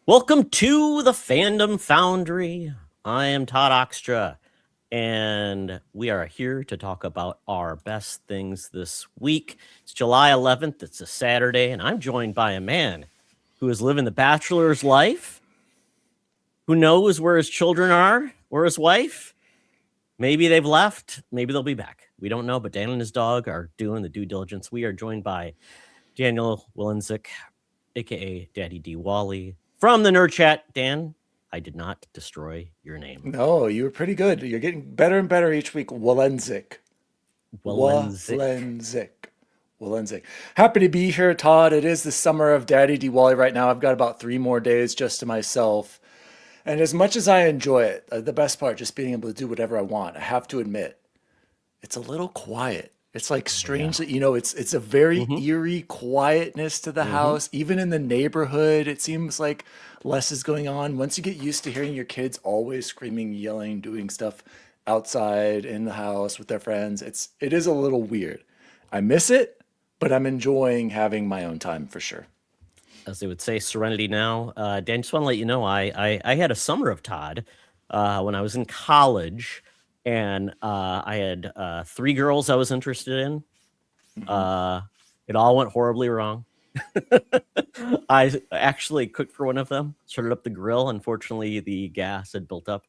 Welcome to the Fandom Foundry. I am Todd Oxtra, and we are here to talk about our best things this week. It's July 11th, it's a Saturday, and I'm joined by a man who is living the bachelor's life, who knows where his children are, where his wife. Maybe they've left, maybe they'll be back. We don't know, but Dan and his dog are doing the due diligence. We are joined by Daniel Willenzik, aka DaddyDWally, from the Nerd Chat. Dan, I did not destroy your name. No, you were pretty good. You're getting better and better each week. Walenzik. Willenzik. Walenzik. Walenzik. Happy to be here, Todd. It is the summer of DaddyDWally right now. I've got about 3 more days just to myself. And as much as I enjoy it, the best part, just being able to do whatever I want, I have to admit, it's a little quiet. It's like strange that, it's a very Mm-hmm. eerie quietness to the Mm-hmm. house. Even in the neighborhood, it seems like less is going on. Once you get used to hearing your kids always screaming, yelling, doing stuff outside in the house with their friends, it is a little weird. I miss it, but I'm enjoying having my own time for sure. As they would say, serenity now. Dan, just want to let you know, I had a summer of Todd when I was in college, and I had 3 girls I was interested in. Hmm. It all went horribly wrong. I actually cooked for one of them, started up the grill. Unfortunately, the gas had built up,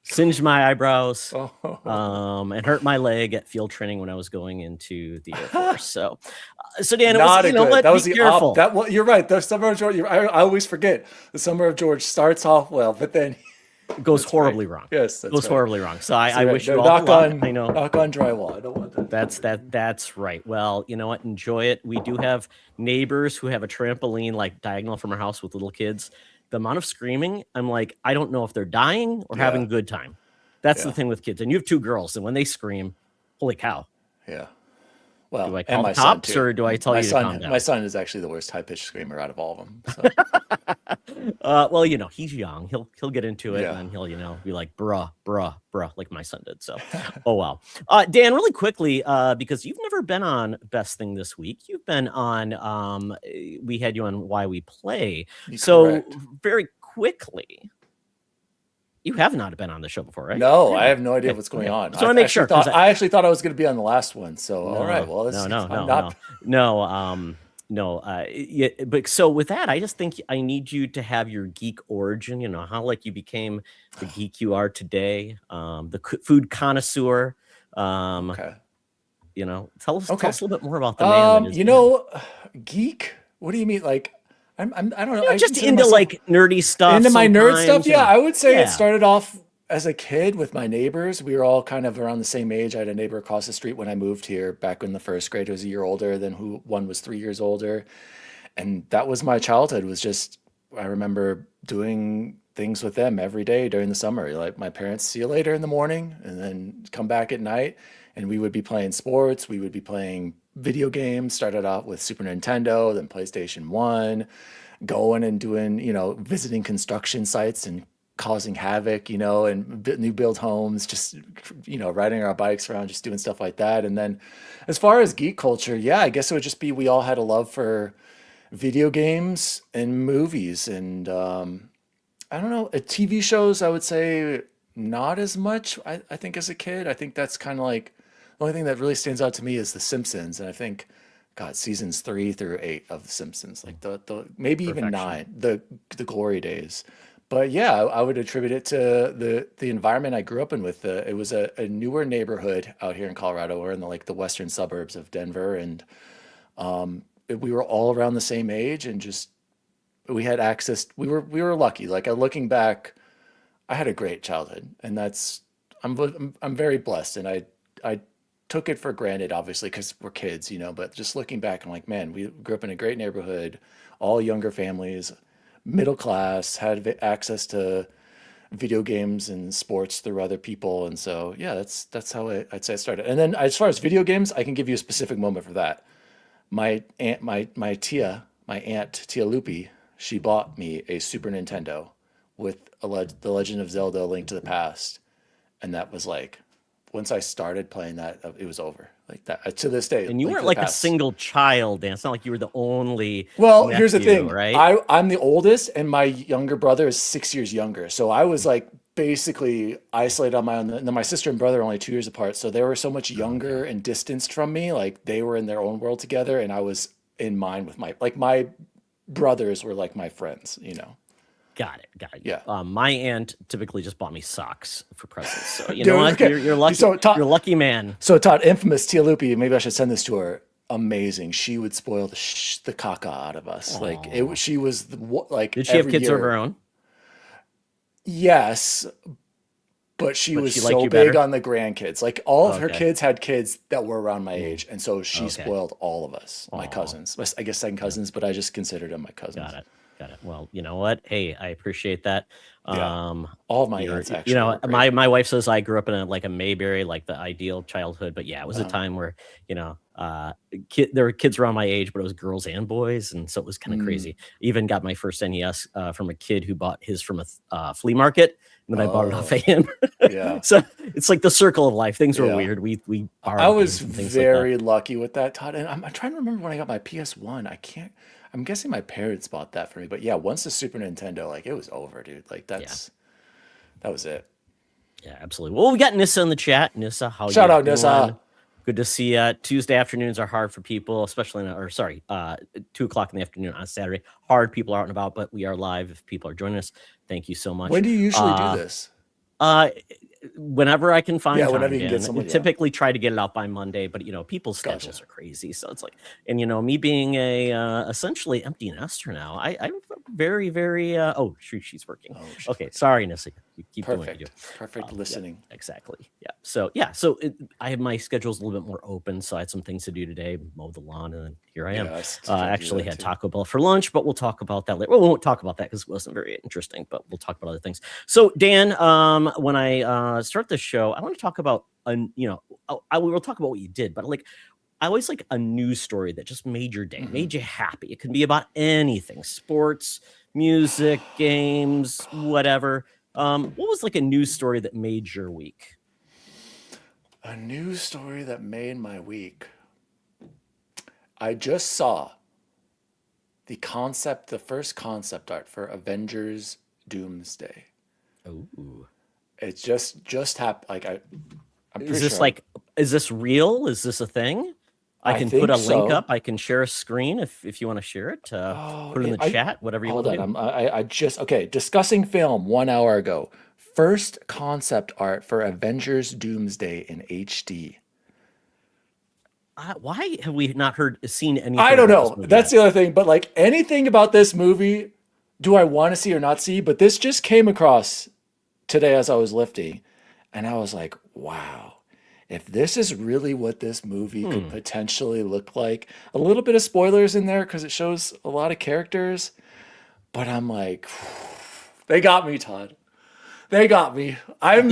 singed my eyebrows, Oh, and hurt my leg at field training when I was going into the Air Force. So Dan, it was, not a good. let's That be was the op. careful. That well, you're right. The summer of George. I always forget. The summer of George starts off well, but then It goes that's right. horribly wrong. Yes, It that's goes right. horribly wrong. So That's I right. wish No, you all the luck. I know knock on drywall. I don't want that to happen. that's right. Well, you know what? Enjoy it. We do have neighbors who have a trampoline like diagonal from our house with little kids. The amount of screaming, I'm like, I don't know if they're dying or having Yeah, a good time. That's the yeah, thing with kids. And you have 2 girls, and when they scream, holy cow. yeah. Do Well, I and call the my son cops too. or do I tell My you to calm son, my down? son is actually the worst high pitched screamer out of all of them. So Well, he's young. He'll get into it, and yeah. then he'll be like, bruh, like my son did. So, oh well. Dan, really quickly, because you've never been on Best Thing this week. You've been on. We had you on Why We Play. You So correct. very quickly, you have not been on the show before, right? No, I Yeah. have no idea Okay. what's going Okay. on. Just want to make sure because I actually thought I was going to be on the last one. So all right, no, well, no, no, I'm no, not. no, no. No. Yeah, but so with that, I just think I need you to have your geek origin. You know how like you became the geek you are today, the food connoisseur. Um, Okay. tell Okay. us a little bit more about the man that is You Dan. know, geek. What do you mean? Like, I don't know. I Just consider into myself like nerdy stuff into my nerd stuff. sometimes. Yeah, I would say it Yeah. started off as a kid with my neighbors. We were all kind of around the same age. I had a neighbor across the street when I moved here back in the first grade who was a year older than who one was 3 years older. And that was my childhood, was just I remember doing things with them every day during the summer. Like my parents see you later in the morning and then come back at night and we would be playing sports, we would be playing video games, started out with Super Nintendo, then PlayStation 1, going and doing, visiting construction sites and causing havoc, and new build homes, just, riding our bikes around, just doing stuff like that. And then as far as geek culture, yeah, I guess it would just be we all had a love for video games and movies and I don't know, TV shows. I would say not as much. I think as a kid, I think that's kind of like the only thing that really stands out to me is The Simpsons, and I think, God, seasons 3 through 8 of The Simpsons, like the maybe even Perfection. 9, the glory days. But yeah, I would attribute it to the environment I grew up in. With it was a newer neighborhood out here in Colorado. We're in the western suburbs of Denver, and we were all around the same age and just we had access. We were lucky. Like looking back, I had a great childhood, and I'm very blessed, and I took it for granted, obviously, because we're kids, But just looking back, I'm like, man, we grew up in a great neighborhood, all younger families, middle class, had access to video games and sports through other people, and so yeah, that's how I'd say it started. And then as far as video games, I can give you a specific moment for that. My aunt Tia Lupi, she bought me a Super Nintendo with The Legend of Zelda: A Link to the Past, and that was like once I started playing that, it was over. Like that to this day. And you like weren't the like a past. single child, Dan. It's not like you were the only Well, here's the nephew, thing. right? I'm the oldest, and my younger brother is 6 years younger. So I was like basically isolated on my own. And then my sister and brother are only 2 years apart. So they were so much Oh, okay. younger and distanced from me. Like they were in their own world together, and I was in mine with my brothers were like my friends, you know. Got it. Got it. Yeah. My aunt typically just bought me socks for presents. So you know Dude, what? okay. You're lucky. So You're a lucky man. Todd, infamous Tia Lupi, maybe I should send this to her. Amazing. She would spoil the caca out of us. Like Aw. she was like Did she have every kids year. of her own? Yes, but she But was she liked so you big better? on the grandkids. Like all of her Okay. kids had kids that were around my age, and so she Okay. spoiled all of us, my Aw. cousins. I guess second cousins, but I just considered them my cousins. Got it. Got it. Well, you know what? Hey, I appreciate that. Yeah. All of my aunts actually. You know, were great. my wife says I grew up in a Mayberry, like the ideal childhood. But yeah, it was a time where, you know, there were kids around my age, but it was girls and boys, and so it was kind of crazy. Even got my first NES from a kid who bought his from a flea market, and then I bought it off of him. Yeah. So it's like the circle of life. Things were Yeah. weird. We borrowed I was games and things like that. very lucky with that, Todd. And I'm trying to remember when I got my PS1. I'm guessing my parents bought that for me. But yeah, once the Super Nintendo, like it was over, dude. Like that was it. Yeah, absolutely. Well, we got Nissa in the chat. Nissa, how Shout you out, doing? Nissa. Good to see you. Tuesday afternoons are hard for people, especially 2:00 in the afternoon on Saturday. Hard, people are out and about, but we are live if people are joining us. Thank you so much. When do you usually do this? Whenever I can find time, whenever you can Dan. get someone. Typically try to get it out by Monday, but you know, people's schedules are crazy. So it's like, and you know, me being a essentially empty nester now, I'm very, very oh shoot, she's working. Okay, sorry, Nissa. You keep doing what you do. Perfect listening. Yeah, exactly. Yeah. So I have my schedule's a little bit more open, so I had some things to do today, mow the lawn, and then here I am. I actually had Taco Bell for lunch, but we'll talk about that later. Well, we won't talk about that because it wasn't very interesting, but we'll talk about other things. So Dan, when I start the show, I want to talk about we will talk about what you did, but like I always like a news story that just made your day, made you happy. It can be about anything, sports, music, games, whatever. What was like a news story that made your week? A news story that made my week. I just saw the first concept art for Avengers Doomsday. Ooh. It's just happened. Like I'm pretty Is this sure. is this real? Is this a thing? I can put a link up. I can share a screen if you want to share it. Put it in the chat, whatever you want to do. I just discussing film 1 hour ago. First concept art for Avengers Doomsday in HD. Why have we not seen anything? I don't know. That's the other thing. But like anything about this movie, do I want to see or not see? But this just came across today as I was lifting, and I was like, wow. If this is really what this movie could potentially look like, a little bit of spoilers in there because it shows a lot of characters, but I'm like, they got me, Todd. They got me. I'm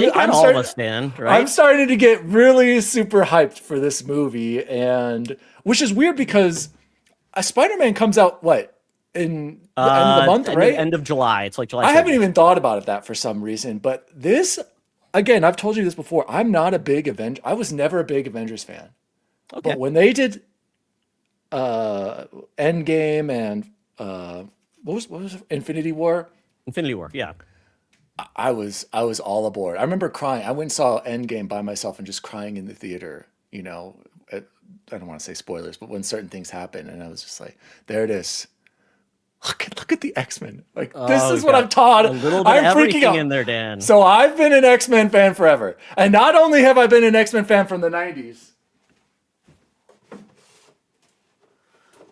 starting to get really super hyped for this movie, and which is weird because Spider-Man comes out in the end of the month, right? End of July. It's like July. I haven't even thought about that for some reason, but this. Again, I've told you this before. I'm not a big Avenger. I was never a big Avengers fan. Okay. But when they did Endgame and what was it? Infinity War? Infinity War, yeah. I was all aboard. I remember crying. I went and saw Endgame by myself and just crying in the theater. You know, I don't want to say spoilers, but when certain things happen, and I was just like, there it is. Look at the X-Men. Like this is what I'm taught. A little bit I'm of freaking out in there, Dan. So I've been an X-Men fan forever. And not only have I been an X-Men fan from the 90s,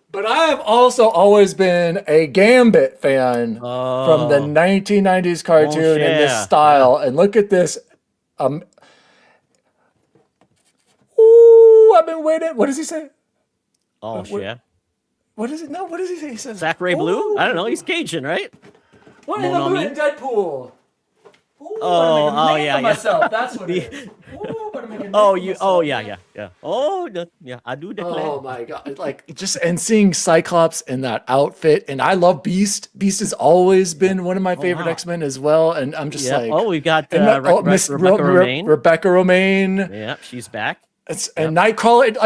but I have also always been a Gambit fan from the 1990s cartoon in this style. Yeah. And look at this. Ooh, I've been waiting. What does he say? Oh, yeah. What is it? No, what does he say? He says Zachary Blue? I don't know. He's Cajun, right? What is the Deadpool? Ooh, yeah. Myself. That's what it is. Ooh, Oh, name of you. a Oh, song. yeah, Yeah. yeah, yeah. Oh, yeah. I do declare. Oh my God. Like just and seeing Cyclops in that outfit. And I love Beast. Beast has always Yeah. been one of my Oh, favorite wow. X-Men as well. And I'm just Yep. like, Oh, we've got and Miss Rebecca Romaine. Rebecca Romaine. Yep, she's back. And Yep. Nightcrawler,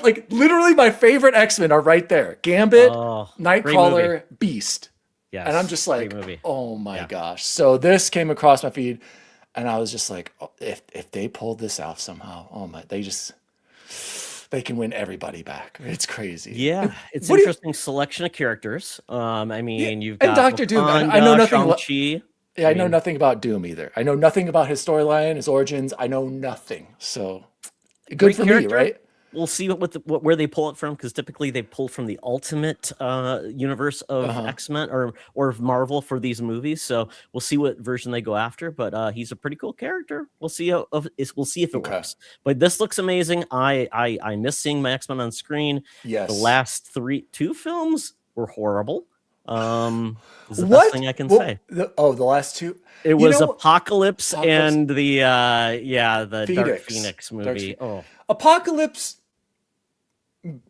like literally my favorite X-Men are right there. Gambit, Oh, great movie. Nightcrawler, Beast. And I'm Yes, just great like, movie. oh my Yeah. gosh. So this came across my feed and I was just like, oh, if they pulled this off somehow, oh my, they can win everybody back. It's crazy. Yeah, it's What do you, interesting selection of characters. I yeah, mean, you've and got Doctor Doom, I know Wakanda, nothing. Shang-Chi. Yeah, I I know mean, nothing about Doom either. I know nothing about his storyline, his origins. I know nothing. So good great for me, character. right? We'll see where they pull it from, because typically they pull from the Ultimate universe of Uh-huh. X-Men or of Marvel for these movies. So we'll see what version they go after. But he's a pretty cool character. We'll see we'll see if it Okay. works. But this looks amazing. I miss seeing my X-Men on screen. The Yes. last two films were horrible. Is the best What? thing I can Well, say. the last two. It You was know, Apocalypse Apocalypse, and the Dark Phoenix, Phoenix Dark movie. Phoenix. Oh, Apocalypse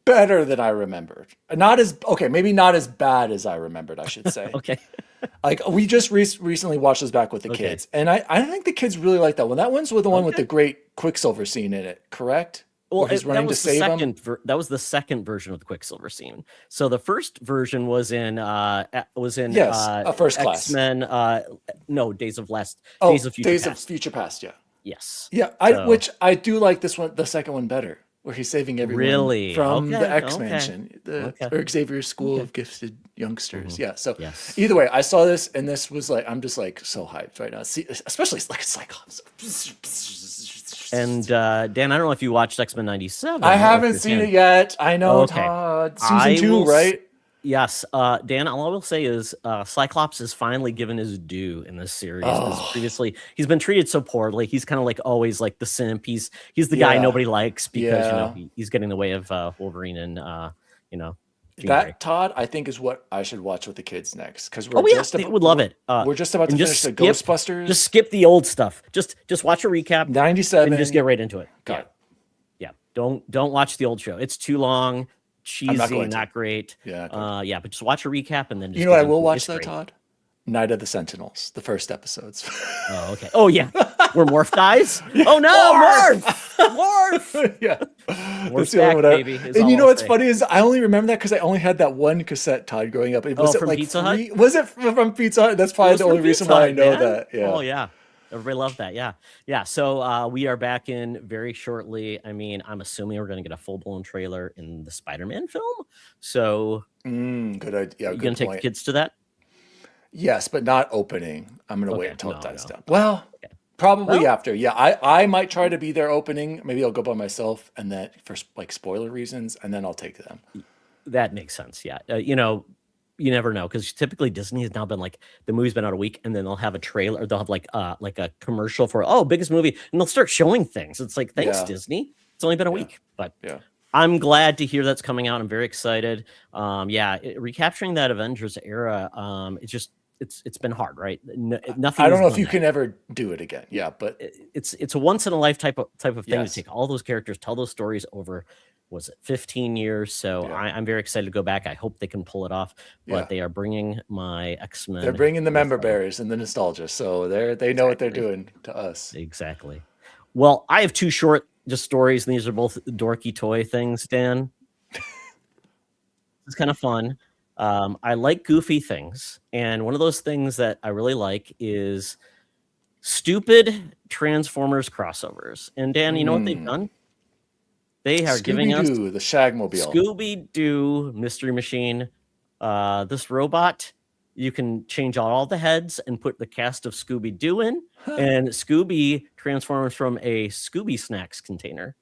better than I remembered. Not as okay, maybe not as bad as I remembered, I should say. okay. Like we just recently watched this back with the Okay. kids, and I think the kids really like that one. That one's with the one with Okay. the great Quicksilver scene in it, correct? Well, Where he's running to save him. that was the second version of the Quicksilver scene. So the first version was in Yes, First Class. X-Men no, Days of Oh, Future Days Past. of Future Past. Yeah, Yes. yeah. So, Which I do like this one, the second one better, where he's saving everyone really? from the Okay. X Okay. Mansion, Okay. or Xavier's School Okay. of Gifted Youngsters. Mhm. Yeah. So Yes. either way, I saw this, and this was like, I'm just like so hyped right now. See, especially like Cyclops. And Dan, I don't know if you watched X-Men 97. I haven't seen it yet. I know, Okay. Todd. I Season 2, will right? Yes, Dan. All I will say is Cyclops is finally given his due in this series. Because Oh, previously he's been treated so poorly. He's kind of like always like the simp. He's the guy yeah, nobody likes because yeah. he's getting in the way of Wolverine and Jean Grey. That, Todd, I think is what I should watch with the kids next, because Oh yeah, they would love it. we're just about to And finish the just Ghostbusters skip the old stuff. Just watch a recap and 97. just get right into it. Got it. Yeah. Don't watch the old show. It's too long, I'm not cheesy, going not to. great. Yeah, not going to. Yeah, but just watch a recap and then just You know what get I will into it. watch It's though, great. Todd? Night of the Sentinels, the first episodes. Oh, okay. Oh, yeah. Where Morph dies? Oh, no. Morph! Yeah, Morph's that's the only back, one. baby. Is And all you know I'll what's say. funny is I only remember that because I only had that one cassette, Todd, growing up. Was it from like Pizza Hut? Was it from Pizza Hut? That's It probably was the from only reason Pizza why I Hut, know man. that. Yeah. Oh, yeah. Everybody loved that. Yeah. Yeah. So we are back in very shortly. I mean, I'm assuming we're going to get a full-blown trailer in the Spider-Man film. So Good idea. Yeah, you good going to take the point. kids to that? Yes, but not opening. I'm gonna wait Okay. until it No, dies no. down. Well, Okay. probably Well, after. Yeah, I might try to be there opening. Maybe I'll go by myself, and then for like spoiler reasons, and then I'll take them. that makes sense. Yeah. You never know, because typically Disney has now been like the movie's been out a week and then they'll have a trailer, they'll have like a commercial for biggest movie, and they'll start showing things. It's like, thanks, Yeah, Disney. It's only been a yeah, week, but yeah. I'm glad to hear that's coming out. I'm very excited. Recapturing that Avengers era, it's been hard, right? Nothing I don't is know if done you that. can ever do it again. Yeah, but It's a once in a life type of thing to yes, take all those characters, tell those stories over. Was it 15 years? So yeah, I'm very excited to go back. I hope they can pull it off. But yeah. they are bringing my They're X-Men bringing the with member them. berries and the nostalgia, so they know what they're Exactly. doing to us. Exactly. Well, I have two short just stories, and these are both dorky toy things, Dan. It's kind of fun. I like goofy things, and one of those things that I really like is stupid Transformers crossovers. And Dan, you know what they've Mm. done? They are giving us Scooby-Doo, the Shagmobile. Scooby-Doo Mystery Machine. This robot, you can change out all the heads and put the cast of Scooby-Doo in, Huh. and Scooby transforms from a Scooby Snacks container.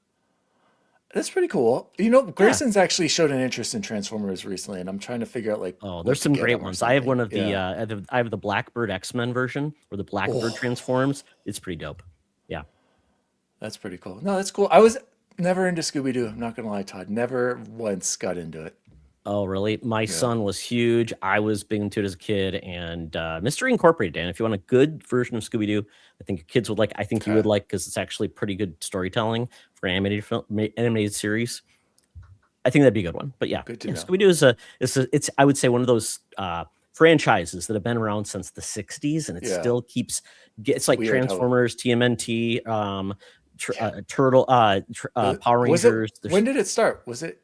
That's pretty cool. You know, Yeah. Grayson's actually showed an interest in Transformers recently, and I'm trying to figure out like Oh, what there's to some get great him or ones. I have one something. of the Yeah. I have the Blackbird X-Men version where the Blackbird Oh, transforms. It's pretty dope. Yeah. that's pretty cool. No, that's cool. I was never into Scooby-Doo. I'm not gonna lie, Todd. Never once got into it. Oh, really? My Yeah. son was huge. I was big into it as a kid. And Mystery Incorporated, Dan, if you want a good version of Scooby-Doo, I think your kids would like. I think you would Okay. like, because it's actually pretty good storytelling for animated film, animated series. I think that'd be a good one. But yeah, Good to know. Scooby-Doo it's I would say one of those franchises that have been around since the 60s, and it Yeah. still keeps. It's like Weird how- Transformers, TMNT, Yeah. Turtle, Power Was it? Rangers. When did it start? Was it?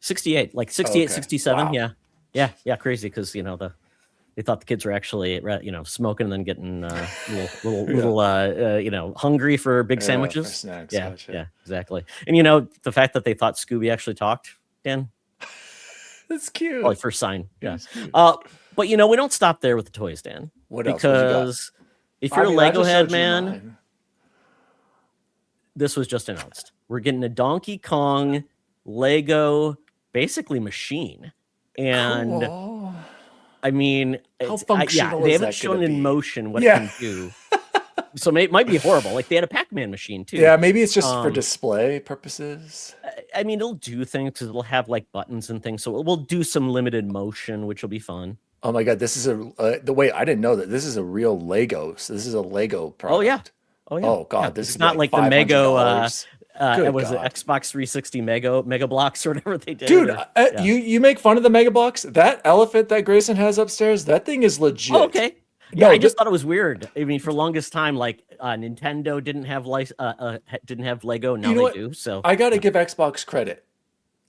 68, like 68, Okay. 67. Wow. Yeah, crazy, because they thought the kids were actually smoking and then getting little hungry for big Yeah, sandwiches. for snacks. Yeah, Gotcha. yeah, exactly. And the fact that they thought Scooby actually talked, Dan, That's cute. like first sign. Yeah. That's cute. But we don't stop there with the toys, Dan. What else? What you got? Because if you're a I Lego just head, showed you man, mine. this was just announced. We're getting a Donkey Kong Lego basically machine. And Cool. I mean, How functional they is haven't that shown gonna in be? motion what Yeah. it can do. So it might be horrible. Like they had a Pac-Man machine too. Yeah, maybe it's just for display purposes. I mean, it'll do things because it'll have like buttons and things. So we'll do some limited motion, which will be fun. Oh my God, this is I didn't know that this is a real Lego. So this is a Lego product. Oh yeah. Oh God, Yeah. this It's is not like the Mego. Good Was it God. Xbox 360 Mega Blocks or whatever they did? Dude, yeah. you make fun of the Mega Blocks. That elephant that Grayson has upstairs, that thing is legit. Oh, okay. Yeah, No, I just thought it was weird. I mean, for longest time, like Nintendo didn't have Lego. Now You know they what? do. So I got to give Xbox credit.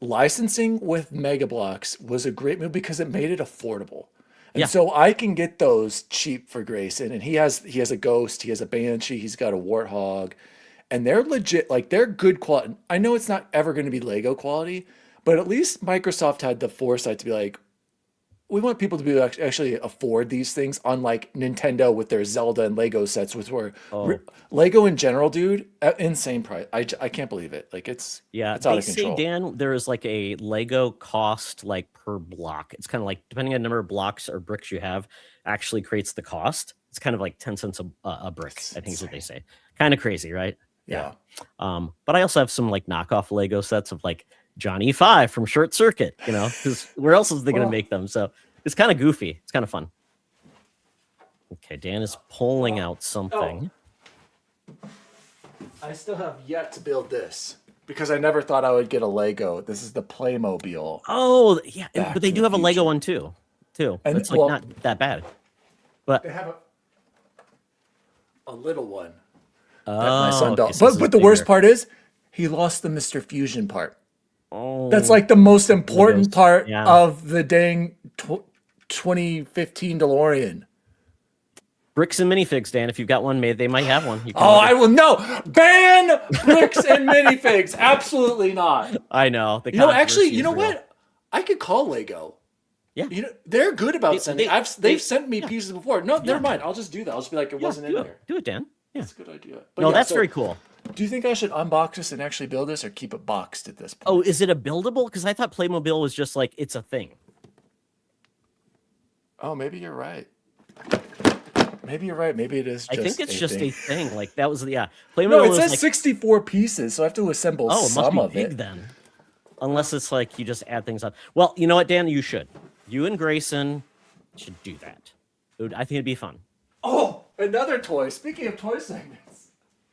Licensing with Mega Blocks was a great move because it made it affordable. And Yeah. so I can get those cheap for Grayson. And he has a ghost, he has a banshee, he's got a warthog, and they're legit, like they're good quality. I know it's not ever going to be Lego quality, but at least Microsoft had the foresight to be like, we want people to be actually afford these things, unlike Nintendo with their Zelda and Lego sets, which were Lego in general, dude, insane price. I can't believe it. Like it's out they of control. say, Dan, there is like a Lego cost like per block. It's kind of like depending on the number of blocks or bricks you have, actually creates the cost. It's kind of like 10 cents a brick, I think is what they say. Kind of crazy, right? Yeah. But I also have some like knockoff Lego sets of like Johnny 5 from Short Circuit, because where else is they going to make them? So it's kind of goofy. It's kind of fun. Okay, Dan is pulling out something. I still have yet to build this because I never thought I would get a Lego. This is the Playmobil. Oh, yeah, Back but they to do the have a Lego Future. one too. And It's like not that bad. But They have a little one that oh, my son okay, built. so this is But the worst bigger. part is he lost the Mr. Fusion part. Oh, That's like the most important Legos. part Yeah. of the dang 2015 DeLorean. bricks and minifigs, Dan. If you've got one, they might have one. You can Oh, order. I will no ban bricks and minifigs. Absolutely not. I know. The You know, actually, controversy you know is real. what? I could call Lego. Yeah. They're good about sending. They've sent me yeah. pieces before. No, never mind. I'll just do that. I'll just be like, it wasn't in do there. it. Do it, Dan. Yeah. That's a good idea. But No, yeah, that's so very cool. Do you think I should unbox this and actually build this, or keep it boxed at this point? Oh, is it a buildable? Because I thought Playmobil was just like it's a thing. Oh, maybe you're right. Maybe you're right. Maybe it is. I think it's just thing. a thing. Like that was Playmobil. No, it was says like, 64 pieces, so I have to assemble oh, it must some be of big it. then. Unless it's like you just add things on. Well, you know what, Dan? You should. You and Grayson should do that. I think it'd be fun. Oh, another toy. Speaking of toy segments,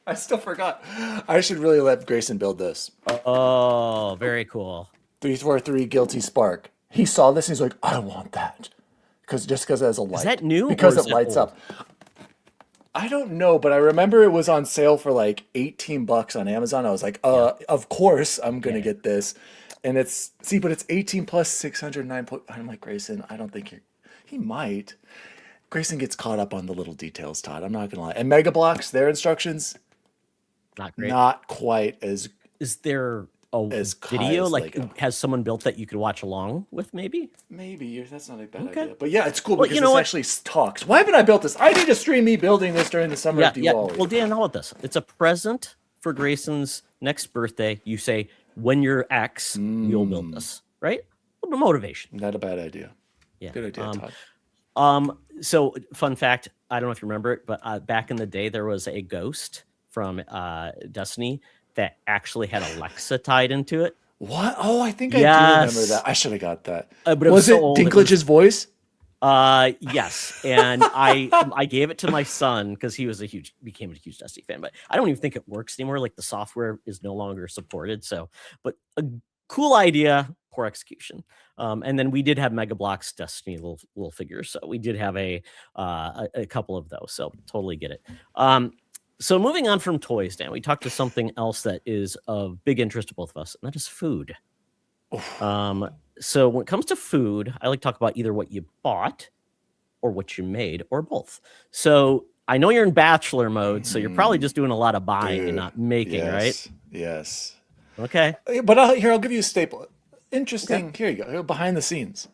I still forgot. I should really let Grayson build this. Oh, very cool. 343 Guilty Spark. He saw this and he's like, I want that. Because it has a light. Is that new? Because or is it that lights old? up. I don't know, but I remember it was on sale for like $18 on Amazon. I was like, of course I'm gonna get this. And but it's 18 plus 609. I'm like, Grayson, I don't think he might. Grayson gets caught up on the little details, Todd. I'm not gonna lie. And Mega Blocks, their instructions, Not great. not quite as Is there a as high video? as Like, Lego. has someone built that you could watch along with? Maybe. Maybe that's not a bad Okay. idea. But yeah, it's cool Well, because you know this what? actually talks. Why haven't I built this? I need to stream me building this during the summer of Yeah. DWally. Well, Dan, how about this? It's a present for Grayson's next birthday. You say, when you're X, you'll build this, right? A little bit of motivation. Not a bad idea. Yeah. Good idea, Todd. So fun fact, I don't know if you remember it, but back in the day, there was a ghost from Destiny that actually had Alexa tied into it. What? Oh, I think I do remember that. Yes. I should have got that. But it was Was so it old. It was Dinklage's voice? yes, and I gave it to my son because he became a huge Dusty fan. But I don't even think it works anymore. Like the software is no longer supported. So, but a cool idea, poor execution. And then we did have Mega Bloks Destiny little figures, so we did have a couple of those. So totally get it. So moving on from toys, Dan, we talked to something else that is of big interest to both of us, and that is food. So when it comes to food, I like to talk about either what you bought or what you made or both. So I know you're in bachelor mode, so you're probably just doing a lot of buying and not making, right? Yes. Okay. But I'll give you a staple. Interesting. Okay. Here you go. Behind the scenes.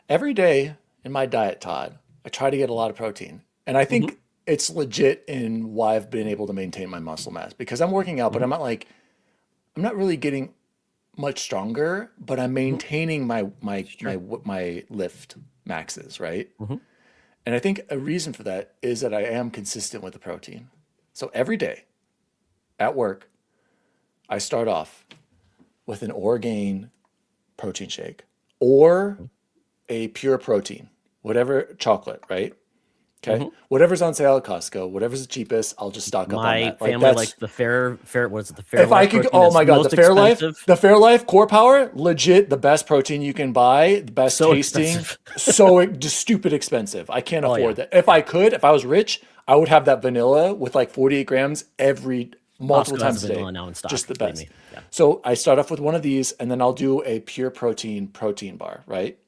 Every day in my diet, Todd, I try to get a lot of protein. And I think it's legit in why I've been able to maintain my muscle mass because I'm working out, but I'm not really getting much stronger, but I'm maintaining my lift maxes, right? And I think a reason for that is that I am consistent with the protein. So every day at work, I start off with an Orgain protein shake or a pure protein, whatever chocolate, right? Okay. Whatever's on sale at Costco, whatever's the cheapest, I'll just stock up on My that. family likes the Fair. What is it? The If I Fairlife could, protein. oh It's my God, most expensive. The Fairlife Core Power, legit the best protein you can buy, the best So tasting, expensive. just stupid expensive. I can't Oh, afford yeah. that. If I was rich, I would have that vanilla with like 48 grams multiple Costco has times a a day. vanilla now in stock. Just the Believe best. me. Yeah. So I start off with one of these and then I'll do a pure protein bar, right?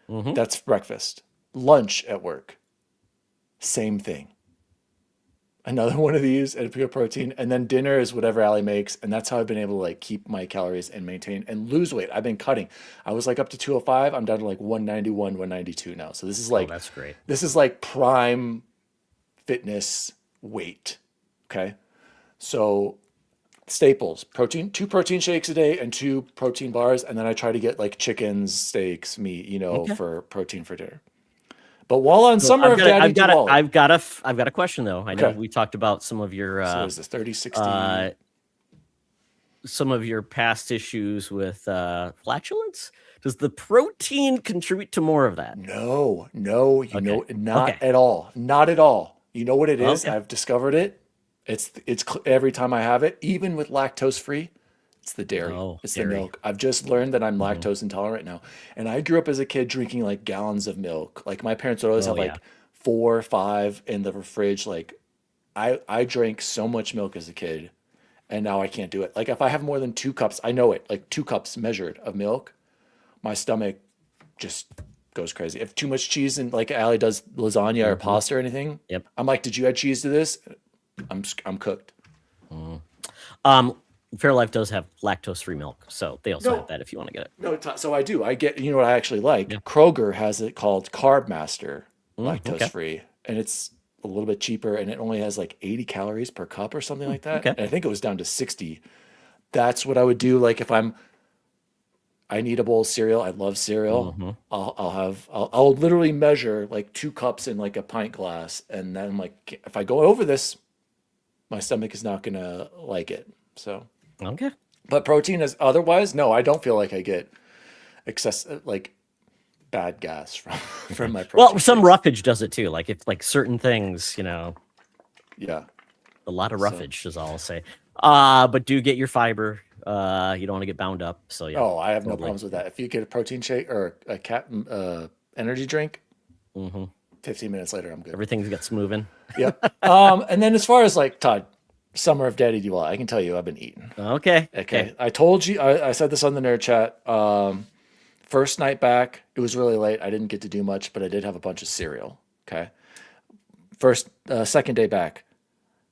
That's breakfast. Lunch at work, same thing. Another one of these and a pure protein, and then dinner is whatever Allie makes, and that's how I've been able to like keep my calories and maintain and lose weight. I've been cutting. I was like up to 205. I'm down to like 191, 192 now. So Oh, that's great. this is like prime fitness weight. Okay. So staples, protein, 2 protein shakes a day and 2 protein bars, and then I try to get like chickens, steaks, meat, for protein for dinner. But while on So Summer of DaddyDWally, I've got a question though. I know we talked about some of your so is this 30-60? Some of your past issues with flatulence. Does the protein contribute to more of that? No, not Okay. at all. Not at all. You know what it is? Okay. I've discovered it. It's every time I have it, even with lactose free, it's the dairy. Oh, It's dairy. the milk. I've just learned that I'm lactose intolerant now. And I grew up as a kid drinking like gallons of milk. Like my parents would always have like 4 or 5 in the fridge. Like I drank so much milk as a kid and now I can't do it. Like if I have more than 2 cups, I know it, like 2 cups measured of milk, my stomach just goes crazy. If too much cheese and like Allie does lasagna or pasta or anything, I'm like, did you add cheese to this? I'm cooked. Fairlife does have lactose-free milk, so they also have that if you want to get it. No, so I do. I get, you know what I actually like? Kroger has it called Carb Master, lactose free, and it's a little bit cheaper, and it only has like 80 calories per cup or something like that. And I think it was down to 60. That's what I would do. Like if I need a bowl of cereal. I love cereal. I'll literally measure like 2 cups in like a pint glass, and then I'm like, if I go over this, my stomach is not gonna like it. So Okay. but protein is otherwise, no, I don't feel like I get excess like bad gas from my protein. Well, some roughage does it too. Like if like certain things, Yeah. a lot of roughage is all I'll say. But do get your fiber. You don't want to get bound up. So yeah. Oh, I have no problems with that. If you get a protein shake or a energy drink, 15 minutes later, I'm good. Everything gets moving. Yep. And then as far as like Todd, Summer of DaddyDWally, I can tell you I've been eating. Okay. I told you, I said this on the nerd chat. First night back, it was really late. I didn't get to do much, but I did have a bunch of cereal. Okay. Second day back,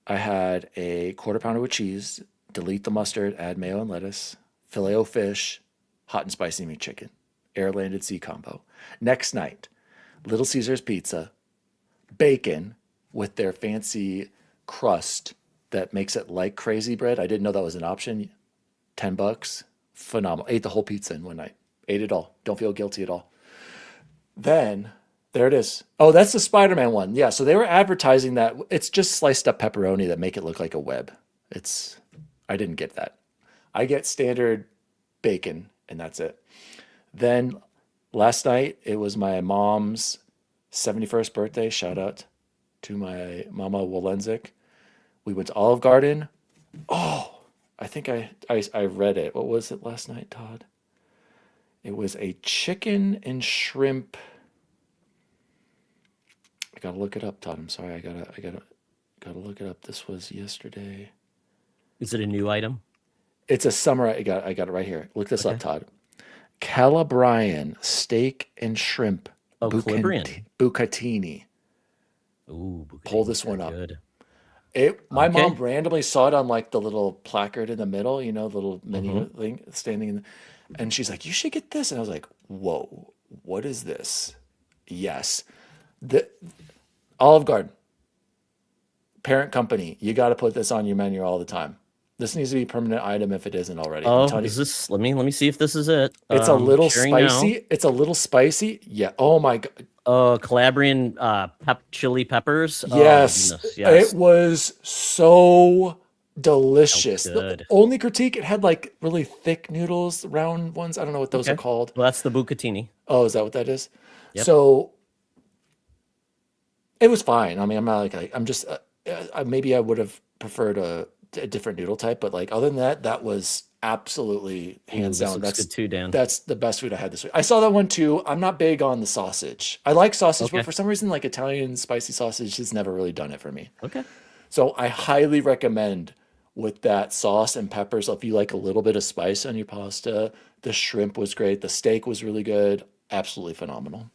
I had a quarter pounder with cheese, delete the mustard, add mayo and lettuce, filet o fish, hot and spicy meat chicken, air landed sea combo. Next night, Little Caesars pizza, bacon with their fancy crust that makes it like crazy bread. I didn't know that was an option. $10, phenomenal. Ate the whole pizza in one night. Ate it all. Don't feel guilty at all. Then there it is. Oh, that's the Spider-Man one. Yeah, so they were advertising that it's just sliced up pepperoni that make it look like a web. I didn't get that. I get standard bacon, and that's it. Then last night, it was my mom's 71st birthday. Shout out to my mama Walenzik. We went to Olive Garden. Oh, I think I read it. What was it last night, Todd? It was a chicken and shrimp. I gotta look it up, Todd. I'm sorry. I gotta look it up. This was yesterday. Is it a new item? It's a summer. I got it right here. Look this up, Okay. Todd. Calabrian steak and shrimp Oh, Calabrian. bucatini. Ooh, Pull bucatini, this one very up. good. My mom Okay. randomly saw it on like the little placard in the middle, the little Mm-hmm. menu thing standing in, and she's like, "You should get this." And I was like, "Whoa, what is this?" Yes, the Olive Garden, parent company. You got to put this on your menu all the time. This needs to be a permanent item if it isn't already. I'm Oh, telling you, is this? Let me see if this is it. it's a little Sharing now. spicy. It's a little spicy. Yeah. Oh my God. Calabrian chili peppers. Oh my Yes, goodness. it Yes. was so Sounds delicious. The good. only critique, it had like really thick noodles, round ones. I don't know what those are Okay. called. Well, that's the bucatini. Oh, is that what that is? Yep. So it was fine. I mean, I'm not like I'm just maybe I would have preferred a different noodle type, but like other than that, that was absolutely Ooh, hands this down. looks good too, Dan. That's the best food I had this week. I saw that one too. I'm not big on the sausage. I like sausage, but Okay. for some reason, like Italian spicy sausage has never really done it for me. Okay. So I highly recommend with that sauce and peppers, if you like a little bit of spice on your pasta. The shrimp was great. The steak was really good. Absolutely phenomenal.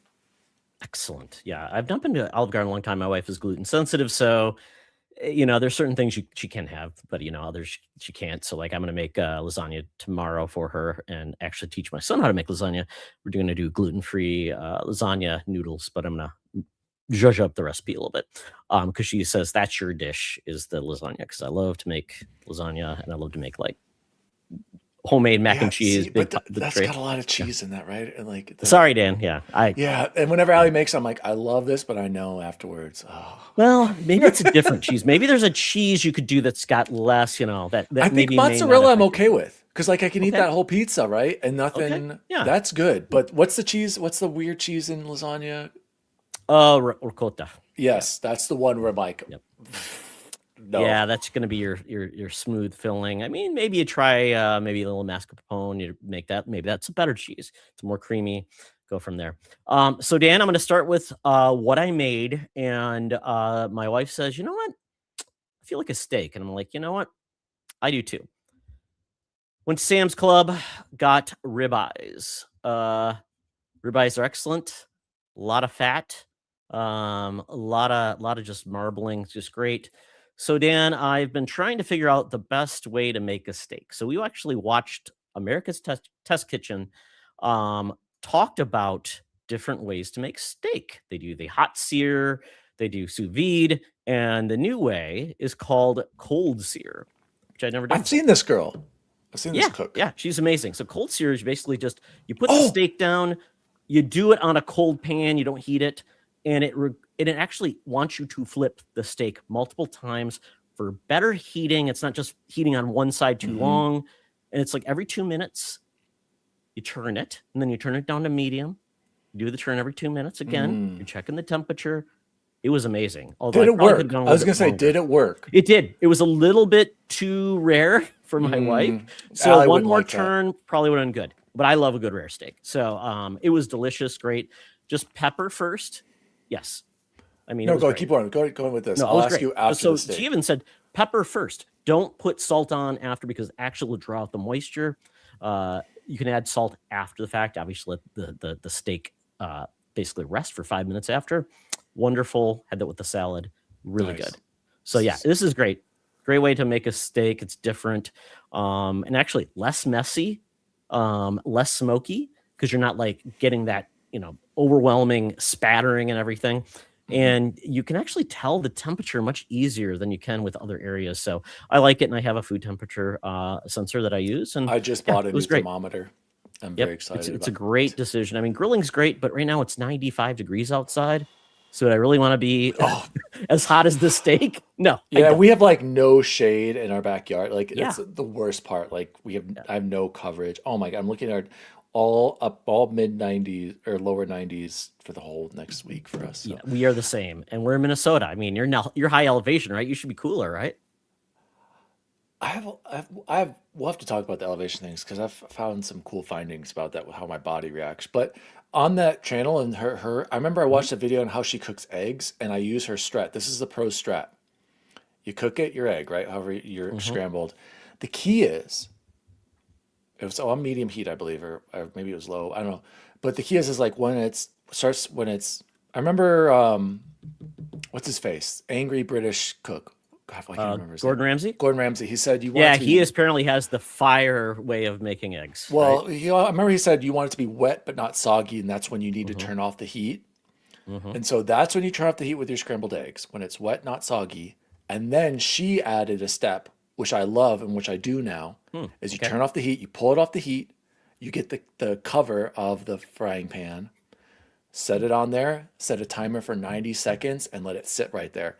Excellent. Yeah, I've not been to Olive Garden in a long time. My wife is gluten sensitive, so there's certain things she can have, but others she can't. So like I'm gonna make lasagna tomorrow for her, and actually teach my son how to make lasagna. We're gonna do gluten-free lasagna noodles, but I'm gonna zhuzh up the recipe a little bit because she says that's your dish is the lasagna because I love to make lasagna and I love to make like homemade mac Yeah, and cheese, see, but big that's tray. got a lot of Yeah. cheese in that, right? And like Sorry, Dan. Yeah, yeah. And whenever Allie makes, I'm like, I love this, but I know afterwards. Oh. well, maybe it's a different cheese. Maybe there's a cheese you could do that's got less, that I think maybe may not mozzarella I'm affect you. okay with because like I can eat Okay. that whole pizza, right? And Okay. nothing. Yeah. That's good. But what's the cheese? What's the weird cheese in lasagna? Ricotta. Yes, that's the one where I'm like, Yep. no. Yeah, that's gonna be your smooth filling. I mean, maybe you try maybe a little mascarpone. You make that. Maybe that's a better cheese. It's more creamy. Go from there. So Dan, I'm gonna start with what I made, and my wife says, you know what? I feel like a steak, and I'm like, you know what? I do too. Went to Sam's Club, got ribeyes. Ribeyes are excellent. A lot of fat. A lot of just marbling, just great. So Dan, I've been trying to figure out the best way to make a steak. So we actually watched America's Test Kitchen, talked about different ways to make steak. They do the hot sear, they do sous vide, and the new way is called cold sear, which I'd never done I've before. seen this girl. I've seen this Yeah, cook. yeah, she's amazing. So cold sear is basically just you put the Oh, steak down, you do it on a cold pan, you don't heat it, and it actually wants you to flip the steak multiple times for better heating. It's not just heating on one side too mhm. long, and it's like every 2 minutes you turn it, and then you turn it down to medium. You do the turn every 2 minutes again. You're checking the temperature. It was amazing. Although Did I it probably could have work? gone a I was little gonna bit say, longer. did it work? It did. It was a little bit too rare for my wife. So Allie one wouldn't more like that. turn probably would have been good. But I love a good rare steak. So it was delicious, great. Just pepper first. Yes. I mean, it No, was go great. keep on. Go on with this. No, it I'll was ask great. you after So the she steak. even said pepper first. Don't put salt on after because actually will draw out the moisture. You can add salt after the fact. Obviously, let the steak basically rest for 5 minutes after. Wonderful. Had that with the salad. Really Nice. good. So yeah, this is great. Great way to make a steak. It's different, and actually less messy, less smoky because you're not like getting that overwhelming spattering and everything. And you can actually tell the temperature much easier than you can with other areas. So I like it, and I have a food temperature sensor that I use. And I just yeah, bought a it new was great. thermometer. I'm Yep, very excited it's a about great it. decision. I mean, grilling's great, but right now it's 95 degrees outside. So do I really want to be Oh, as hot as the steak? No, I yeah, don't. we have like no shade in our backyard. Like it's Yeah. the worst part. Like Yeah. I have no coverage. Oh my God, I'm looking at all mid 90s or lower 90s for the whole next week for us. Yeah, So we are the same, and we're in Minnesota. I mean, you're high elevation, right? You should be cooler, right? we'll have to talk about the elevation things because I've found some cool findings about that, how my body reacts. But on that channel and I remember I Mhm. watched a video on how she cooks eggs and I use her strat. This is the pro strat. You cook it, your egg, right? However you're Mhm. scrambled. The key is it was on medium heat, I believe, or maybe it was low. I don't know. But the key is like when it's I remember what's his face? Angry British cook. God, I can't remember his name. Gordon Ramsay. Gordon Ramsay. He said you want it Yeah, to he be apparently has the fire way of making eggs, right? well, I remember he said you want it to be wet but not soggy, and that's when you need to Hmm. turn off the heat. Hmm. And so that's when you turn off the heat with your scrambled eggs, when it's wet, not soggy. And then she added a step, which I love and which I do now, is you Okay. turn off the heat, you pull it off the heat, you get the cover of the frying pan, set it on there, set a timer for 90 seconds, and let it sit right there.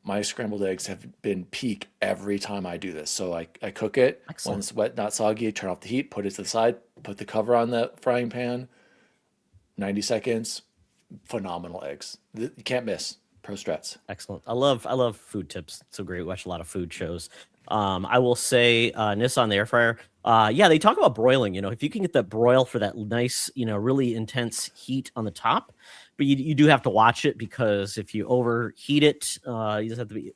My scrambled eggs have been peak every time I do this. So I cook it when Excellent. it's wet, not soggy, turn off the heat, put it to the side, put the cover on the frying pan, 90 seconds, phenomenal eggs. You can't miss. Pro Strats. Excellent. I love food tips. It's so great. We watch a lot of food shows. I will say, Nissan the air fryer. Yeah, they talk about broiling. If you can get that broil for that nice, really intense heat on the top, but you do have to watch it because if you overheat it, you just have to be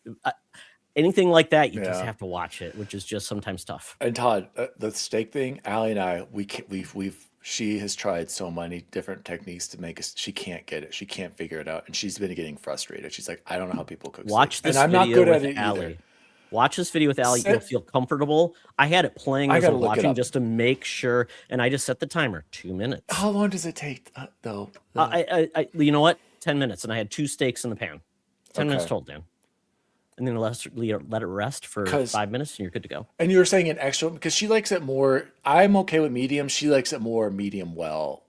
anything like that. You just Yeah. have to watch it, which is just sometimes tough. And Todd, the steak thing, Allie and I, she has tried so many different techniques to make us, she can't get it. She can't figure it out. And she's been getting frustrated. She's like, I don't know how people cook steak. Watch And this I'm not video good at with it either. Allie. Watch this video with Allie. You'll Set, feel comfortable. I had it playing I as got I'm to look it watching up. just to make sure, and I just set the timer 2 minutes. How long does it take, though? You know what? 10 minutes, and I had 2 steaks in the pan. 10 minutes Okay. total, Dan. And then let it rest for Because, 5 minutes, and you're good to go. and you were saying an extra, because she likes it more, I'm okay with medium. She likes it more medium well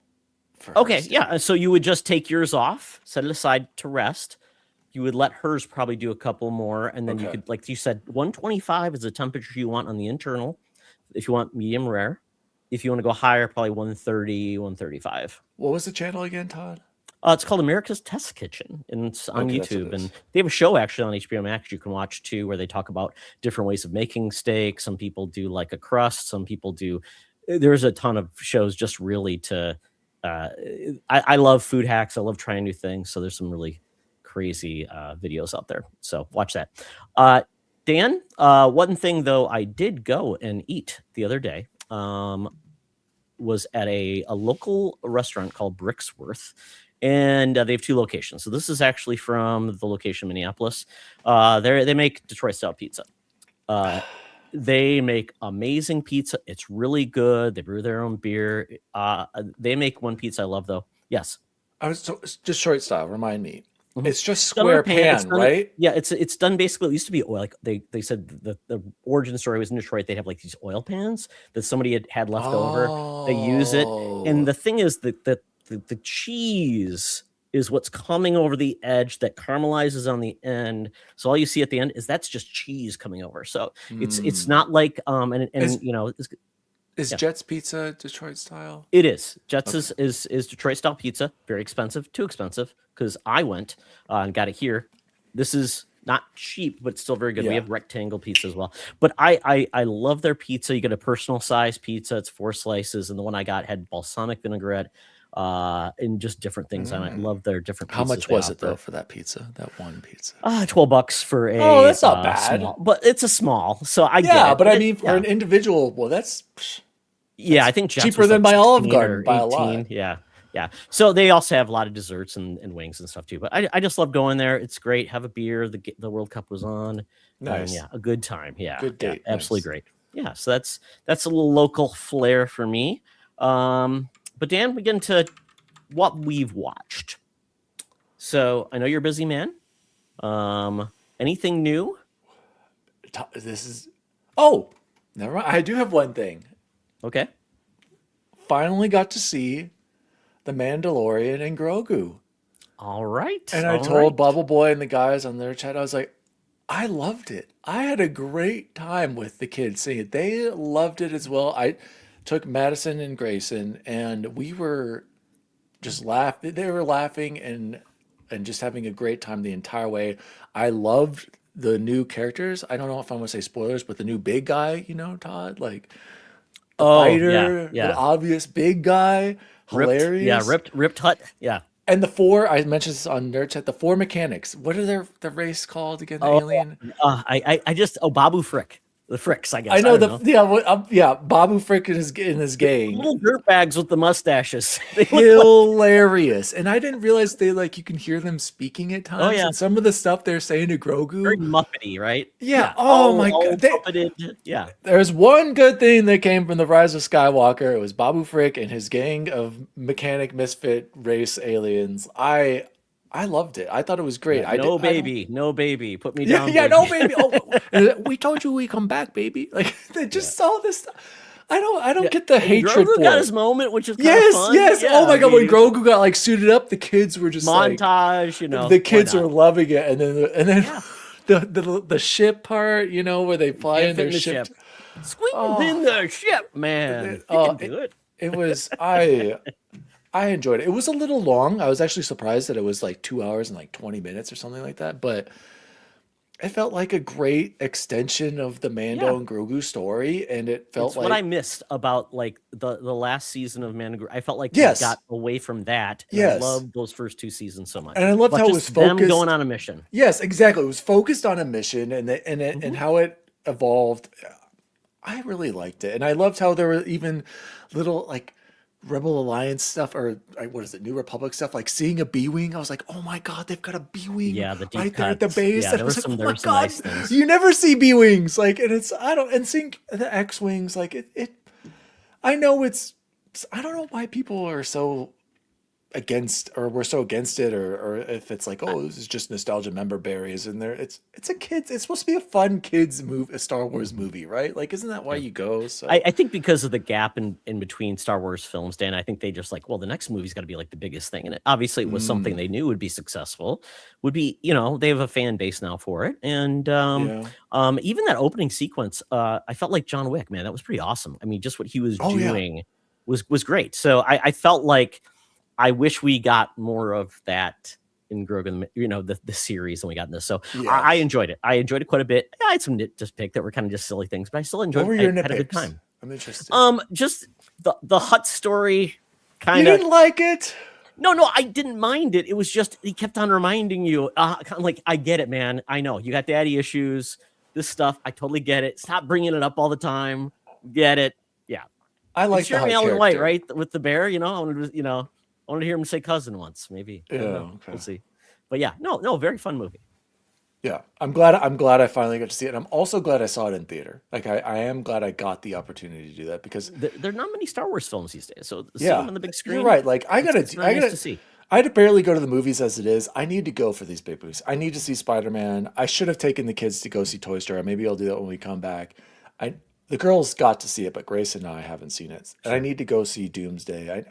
for her Okay, yeah. steak. So you would just take yours off, set it aside to rest. You would let hers probably do a couple more, and then you Okay. could, like you said, 125 is the temperature you want on the internal. If you want medium rare, if you want to go higher, probably 130, 135. What was the channel again, Todd? It's called America's Test Kitchen, and it's on Okay, that's what YouTube. it And is. they have a show actually on HBO Max you can watch too, where they talk about different ways of making steak. Some people do like a crust. Some people do. There's a ton of shows just really to. Uh, I love food hacks. I love trying new things. So there's some really crazy videos out there. So watch that. Uh, Dan, one thing though I did go and eat the other day. Was at a local restaurant called Bricksworth, and they have 2 locations. So this is actually from the location in Minneapolis. They make Detroit style pizza. They make amazing pizza. It's really good. They brew their own beer. They make one pizza I love though. Yes. It's just short style. Remind me. Mhm. It's just Done on a square pan. It's pan, done. right? Yeah, it's done basically. It used to be oil. Like they said the origin story was in Detroit. They'd have like these oil pans that somebody had left over. They use it, and Oh, the thing is that the cheese is what's coming over the edge that caramelizes on the end. So all you see at the end is that's just cheese coming over. So it's hmm. not like Is it's, is yeah. Jet's Pizza Detroit style? It is. Jets Okay. is Detroit style pizza. Very expensive, too expensive because I went and got it here. This is not cheap, but still very good. We Yeah. have rectangle pizza as well. But I love their pizza. You get a personal size pizza. It's 4 slices, and the one I got had balsamic vinaigrette and just different things on it. I Mm. love their different How pizzas much they was it though offer. for that pizza? That one pizza. $12 for Oh, a that's not bad. small, but it's a small, so I get Yeah, it. but But I it, mean for yeah, an individual, well, yeah, that's I think Jets cheaper was than like by Olive 16 Garden or by a 18. lot. Yeah. Yeah. So they also have a lot of desserts and wings and stuff too. But I just love going there. It's great. Have a beer. The World Cup was on. And Nice. yeah, a good time. Yeah. Good Yeah. date. Absolutely Nice. great. Yeah. So that's a little local flair for me. But Dan, we get into what we've watched. So I know you're a busy man. Anything new? This is Oh, never mind. I do have one thing. Okay. Finally got to see the Mandalorian and Grogu. All right. And I All told right. Bubble Boy and the guys on their chat, I was like, I loved it. I had a great time with the kids seeing it. They loved it as well. I took Madison and Grayson, and we were just laughing. They were laughing and just having a great time the entire way. I loved the new characters. I don't know if I'm gonna say spoilers, but the new big guy, Todd, like the Oh, yeah. fighter, the Yeah. obvious big guy, Ripped. Yeah. hilarious. Ripped Hut. Yeah. And the four, I mentioned this on Nerd Chat, the four mechanics. What are their race called again? The Oh, alien? I just, Babu Frick. The Fricks, I I guess. I know don't know. yeah, Babu Frick and his gang. Little dirtbags with the mustaches. They look like, Hilarious. And I didn't realize you can hear them speaking at oh, times. yeah. And some of the stuff they're saying to Very Grogu. Muppety, right? Yeah. Yeah. Oh my All God. puppeted. Yeah. There's one good thing that came from the Rise of Skywalker. It was Babu Frick and his gang of mechanic misfit race aliens. I loved it. I thought it was great. Yeah. I did. No I don't. baby. No baby. Put me Yeah, down, yeah, baby. no, baby. Oh, we told you we come back, baby. Like they Yeah. just saw this stuff. I don't Yeah. get the And hatred Grogu for got it. his moment, which is kind of Yes, fun. yes. Yeah. Oh my I God, when mean, Grogu got like suited up, the kids were just like montage, the why kids were not? loving it, and then Yeah. the ship part, where they fly Can't in fit their in the ship. ship. Squeeze Oh, in the ship, man. You can do it. it was I enjoyed it. It was a little long. I was actually surprised that it was like 2 hours and like 20 minutes or something like that, but it felt like a great extension of the Yeah. Mando and Grogu story, and it felt It's what I like missed about like the last season of Mandalorian. I felt like we yes, got away from that, and I yes, loved those first two seasons so and much. I loved But how it was just them going focused. on a mission. Yes, exactly. It was focused on a mission and Hmm. how it evolved. I really liked it, and I loved how there were even little like Rebel Alliance stuff or what is it, New Republic stuff. Like seeing a B-wing, I was like, oh my God, they've got a B-wing Yeah, the deep right there at the cuts. base. Yeah, And I was like, oh there my were some God, nice things. you never see B-wings. Like, and it's I don't and seeing the X-wings, like it. I know I don't know why people are so against or we're so against it or if it's like I, oh this is just nostalgia member berries and there it's a kids it's supposed to be a fun kids movie, a Star Wars movie, right? Like isn't that why yeah. you go? I, So I think because of the gap in between Star Wars films, Dan, I think they just like, well, the next movie's got to be like the biggest thing. And obviously it was something mm, they knew would be successful, would be, they have a fan base now for it. And yeah. even that opening sequence, I felt like John Wick, man, that was pretty awesome. I mean, just what he was Oh yeah. doing was great. So I felt like I wish we got more of that in Grogan, the series than we got in this. So I Yes. enjoyed it. I enjoyed it quite a bit. I had some nit to pick that were kind of just silly things, but I still What enjoyed were it. your I had a good nitpicks? time. I'm interested. Just the Hut story You kind of. didn't like it? No, I didn't mind it. It was just he kept on reminding you, kind of like, I get it, man. I know you got daddy issues. This stuff, I totally get it. Stop bringing it up all the time. Get it? Yeah, I it's like the Jeremy Hut Allen White, character. right? With the bear, I wanted to hear him say cousin once, maybe. I don't know. Yeah, okay. We'll see. But yeah, no, very fun movie. Yeah, I'm glad I finally got to see it. And I'm also glad I saw it in theater. Like I am glad I got the opportunity to do that because There are not many Star Wars films these days, so seeing them yeah, on the big you're screen, right. Like it's really nice to see. I had to barely go to the movies as it is. I need to go for these big movies. I need to see Spider-Man. I should have taken the kids to go see Toy Story. Maybe I'll do that when we come back. The girls got to see it, but Grace and I haven't seen it. And I Sure. need to go see Doomsday.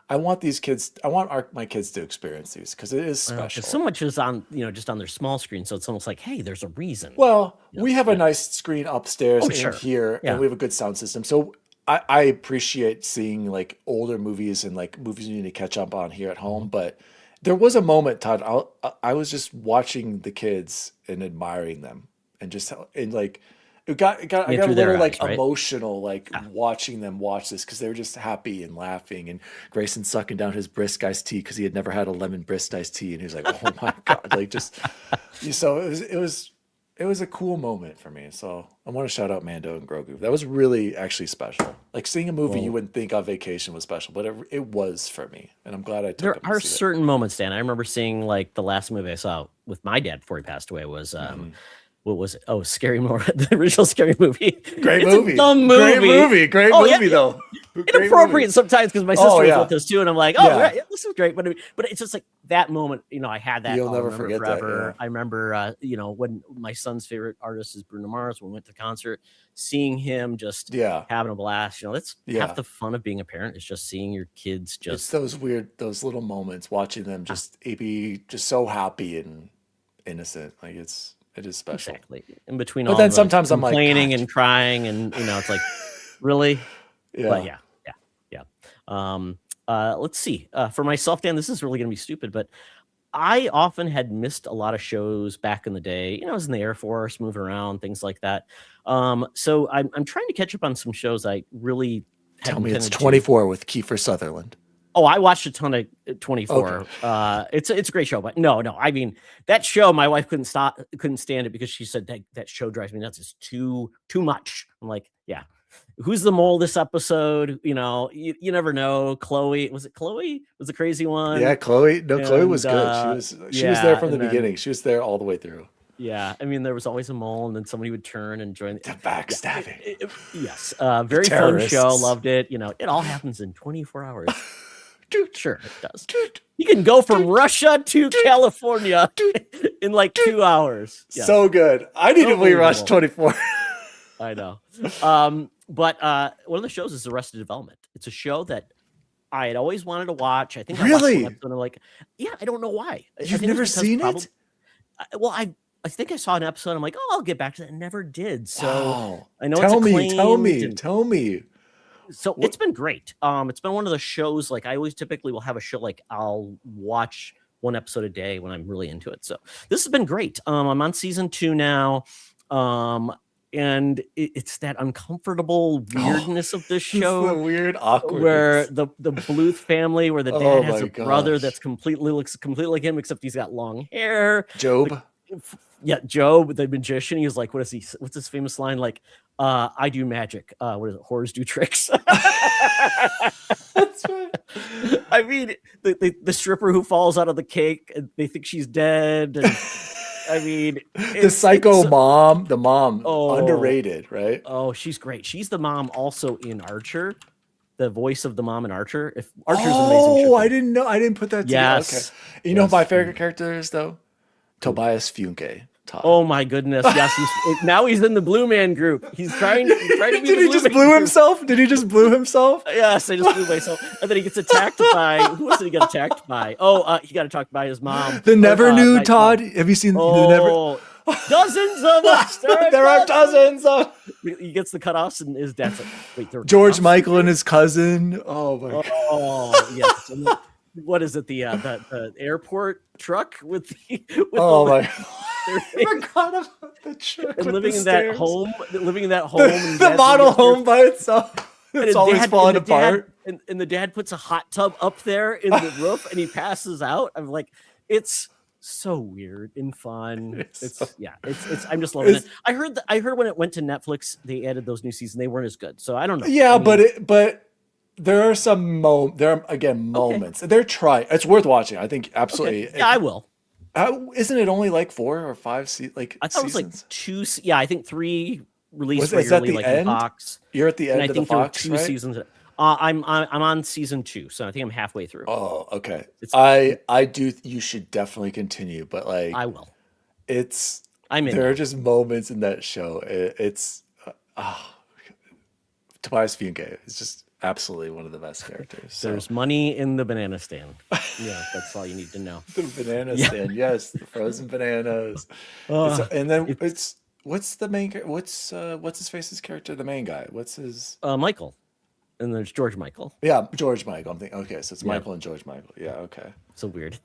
I want these kids. I want my kids to experience these because it is Well, because so special. much is on, just on their small screen, so it's almost like, hey, there's a reason. Well, we have a Yeah. nice screen upstairs Oh, and sure. here, and Yeah. we have a good sound system. So I appreciate seeing like older movies and like movies you need to catch up on here at Hmm. home. But there was a moment, Todd. I was just watching the kids and admiring them, and like I Yeah, got a through their little like eyes, right? emotional like Yeah. watching them watch this because they were just happy and laughing, and Grayson sucking down his brisk iced tea because he had never had a lemon brisk iced tea, and he was like, oh my God, like just so it was a cool moment for me. So I want to shout out Mando and Grogu. That was really actually special. Like seeing a movie you Well, wouldn't think on vacation was special, but it was for me, and I'm glad I took there them to are see it. certain moments, Dan. I remember seeing like the last movie I saw with my dad before he passed away was Hmm. what was it? Oh, Scary Movie, the original Scary Movie. Great It's movie. a dumb movie. Great Oh, yeah, movie though. Great inappropriate movie. sometimes because my sister Oh, was yeah. with us too, and I'm like, oh, Yeah. right, yeah, this is great. But it's just like that moment, I had that. You'll I'll never remember forget that, forever. yeah. I remember, when my son's favorite artist is Bruno Mars, when we went to the concert, seeing him just Yeah. having a blast. That's Yeah. half the fun of being a parent, is just seeing your kids It's just those little moments, watching them just be just so happy and innocent. Like it is special. exactly in between But all then the sometimes I'm like, complaining "God." and crying, and it's like, really? But Yeah. yeah. Let's see. For myself, Dan, this is really gonna be stupid, but I often had missed a lot of shows back in the day. I was in the Air Force, moving around, things like that. So I'm trying to catch up on some shows I really Tell hadn't me it's tended to. 24 with Kiefer Sutherland. Oh, I watched a ton of 24. Okay. It's a great show, but no. I mean, that show, my wife couldn't stand it because she said that show drives me nuts. It's too much. I'm like, yeah. Who's the mole this episode? You never know. Chloe, was it Chloe? Was the crazy one? Yeah, Chloe. No, Chloe was And, good. She was there from the beginning. She was there all the way through. Yeah, I mean, there was always a mole, and then somebody would turn and join. The backstabbing. Yeah, yes, very fun show. Loved it. It all happens in 24 hours. Sure, it does. You can go from Russia to California in like 2 hours. Yeah. So good. I need to rewatch 24. I know. But one of the shows is Arrested Development. It's a show that I had always wanted to watch. I think I watched one episode and I'm like, yeah, I don't know why. You've never seen it? Well, I think I saw an episode. I'm like, oh, I'll get back to that. Never did. So I know tell it's me. Tell me. So it's been great. It's been one of the shows, like I always typically will have a show like I'll watch one episode a day when I'm really into it. So this has been great. I'm on season 2 now. And it's that uncomfortable weirdness of this show. The weird awkwardness. Where the Bluth family, where the dad has a brother that's looks completely like him, except he's got long hair. Job. Job, the magician. He was like, what's his famous line? Like, I do magic. What is it? Whores do tricks. That's right. I mean, the stripper who falls out of the cake, and they think she's dead. And, I mean, the psycho mom, underrated, right? Oh, she's great. She's the mom also in Archer, the voice of the mom in Archer. If Archer's an amazing show. I didn't know. I didn't put that together. Yes. Okay. You know who my favorite character is though? Tobias Funke. Todd. Oh my goodness! Yes, now he's in the Blue Man Group. He's trying to be. Did he just blew himself? Did he just blew himself? Yes, I just blew myself, and then he gets attacked by who else did he get attacked by? Oh, he got attacked by his mom. The Never Knew Todd. Have you seen the Never? Dozens of us. There are dozens of. He gets the cutoffs, and his dad's like, "Wait, there George Michael and his cousin." Oh my god. Oh yes. What is it? The airport truck with the oh my. I forgot about the truck. And living in that home, the model home by itself. It's always falling apart. And the dad puts a hot tub up there in the roof, and he passes out. I'm like, it's so weird and fun. I'm just loving it. I heard when it went to Netflix, they added those new seasons. They weren't as good, so I don't know. Yeah, but there are some moments. They're trying. It's worth watching. I think absolutely. Okay. Yeah, I will. Isn't it only like 4 or 5 I thought seasons? It was like 2. Yeah, I think 3 released regularly. Is that the like end? Fox. You're at the end of the Fox, there were 2 seasons. I'm on season 2, so I think I'm halfway through. Oh, okay. I do. You should definitely continue, but like I will. There are just moments in that show. Tobias Funke is just absolutely one of the best characters. There's money in the banana stand. Yeah, that's all you need to know. The banana stand, yes, the frozen bananas. And then what's the main? What's his face's character? The main guy. What's his? Michael. And there's George Michael. Yeah, George Michael. I'm thinking. Okay, so it's Michael and George Michael. Yeah, okay. So weird.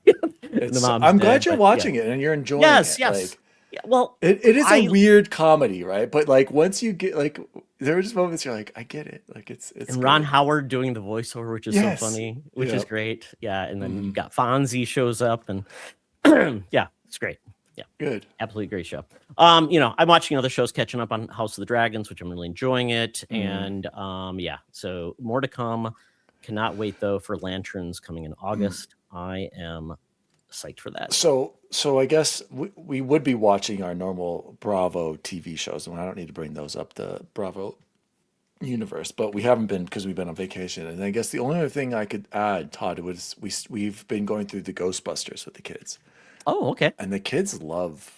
I'm glad you're watching it and you're enjoying it. Yes. Yeah, well, it is a weird comedy, right? But like once you get like, there are just moments you're like, I get it. Like it's. And Ron Howard doing the voiceover, which is so funny, which is great. Yeah, and then you got Fonzie shows up, and yeah, it's great. Yeah, good, absolutely great show. I'm watching other shows, catching up on House of the Dragons, which I'm really enjoying it, and so more to come. Cannot wait though for Lanterns coming in August. I am psyched for that. So So I guess we would be watching our normal Bravo TV shows, and I don't need to bring those up, the Bravo universe, but we haven't been because we've been on vacation. And I guess the only other thing I could add, Todd, was we've been going through the Ghostbusters with the kids, Oh, okay. and the kids love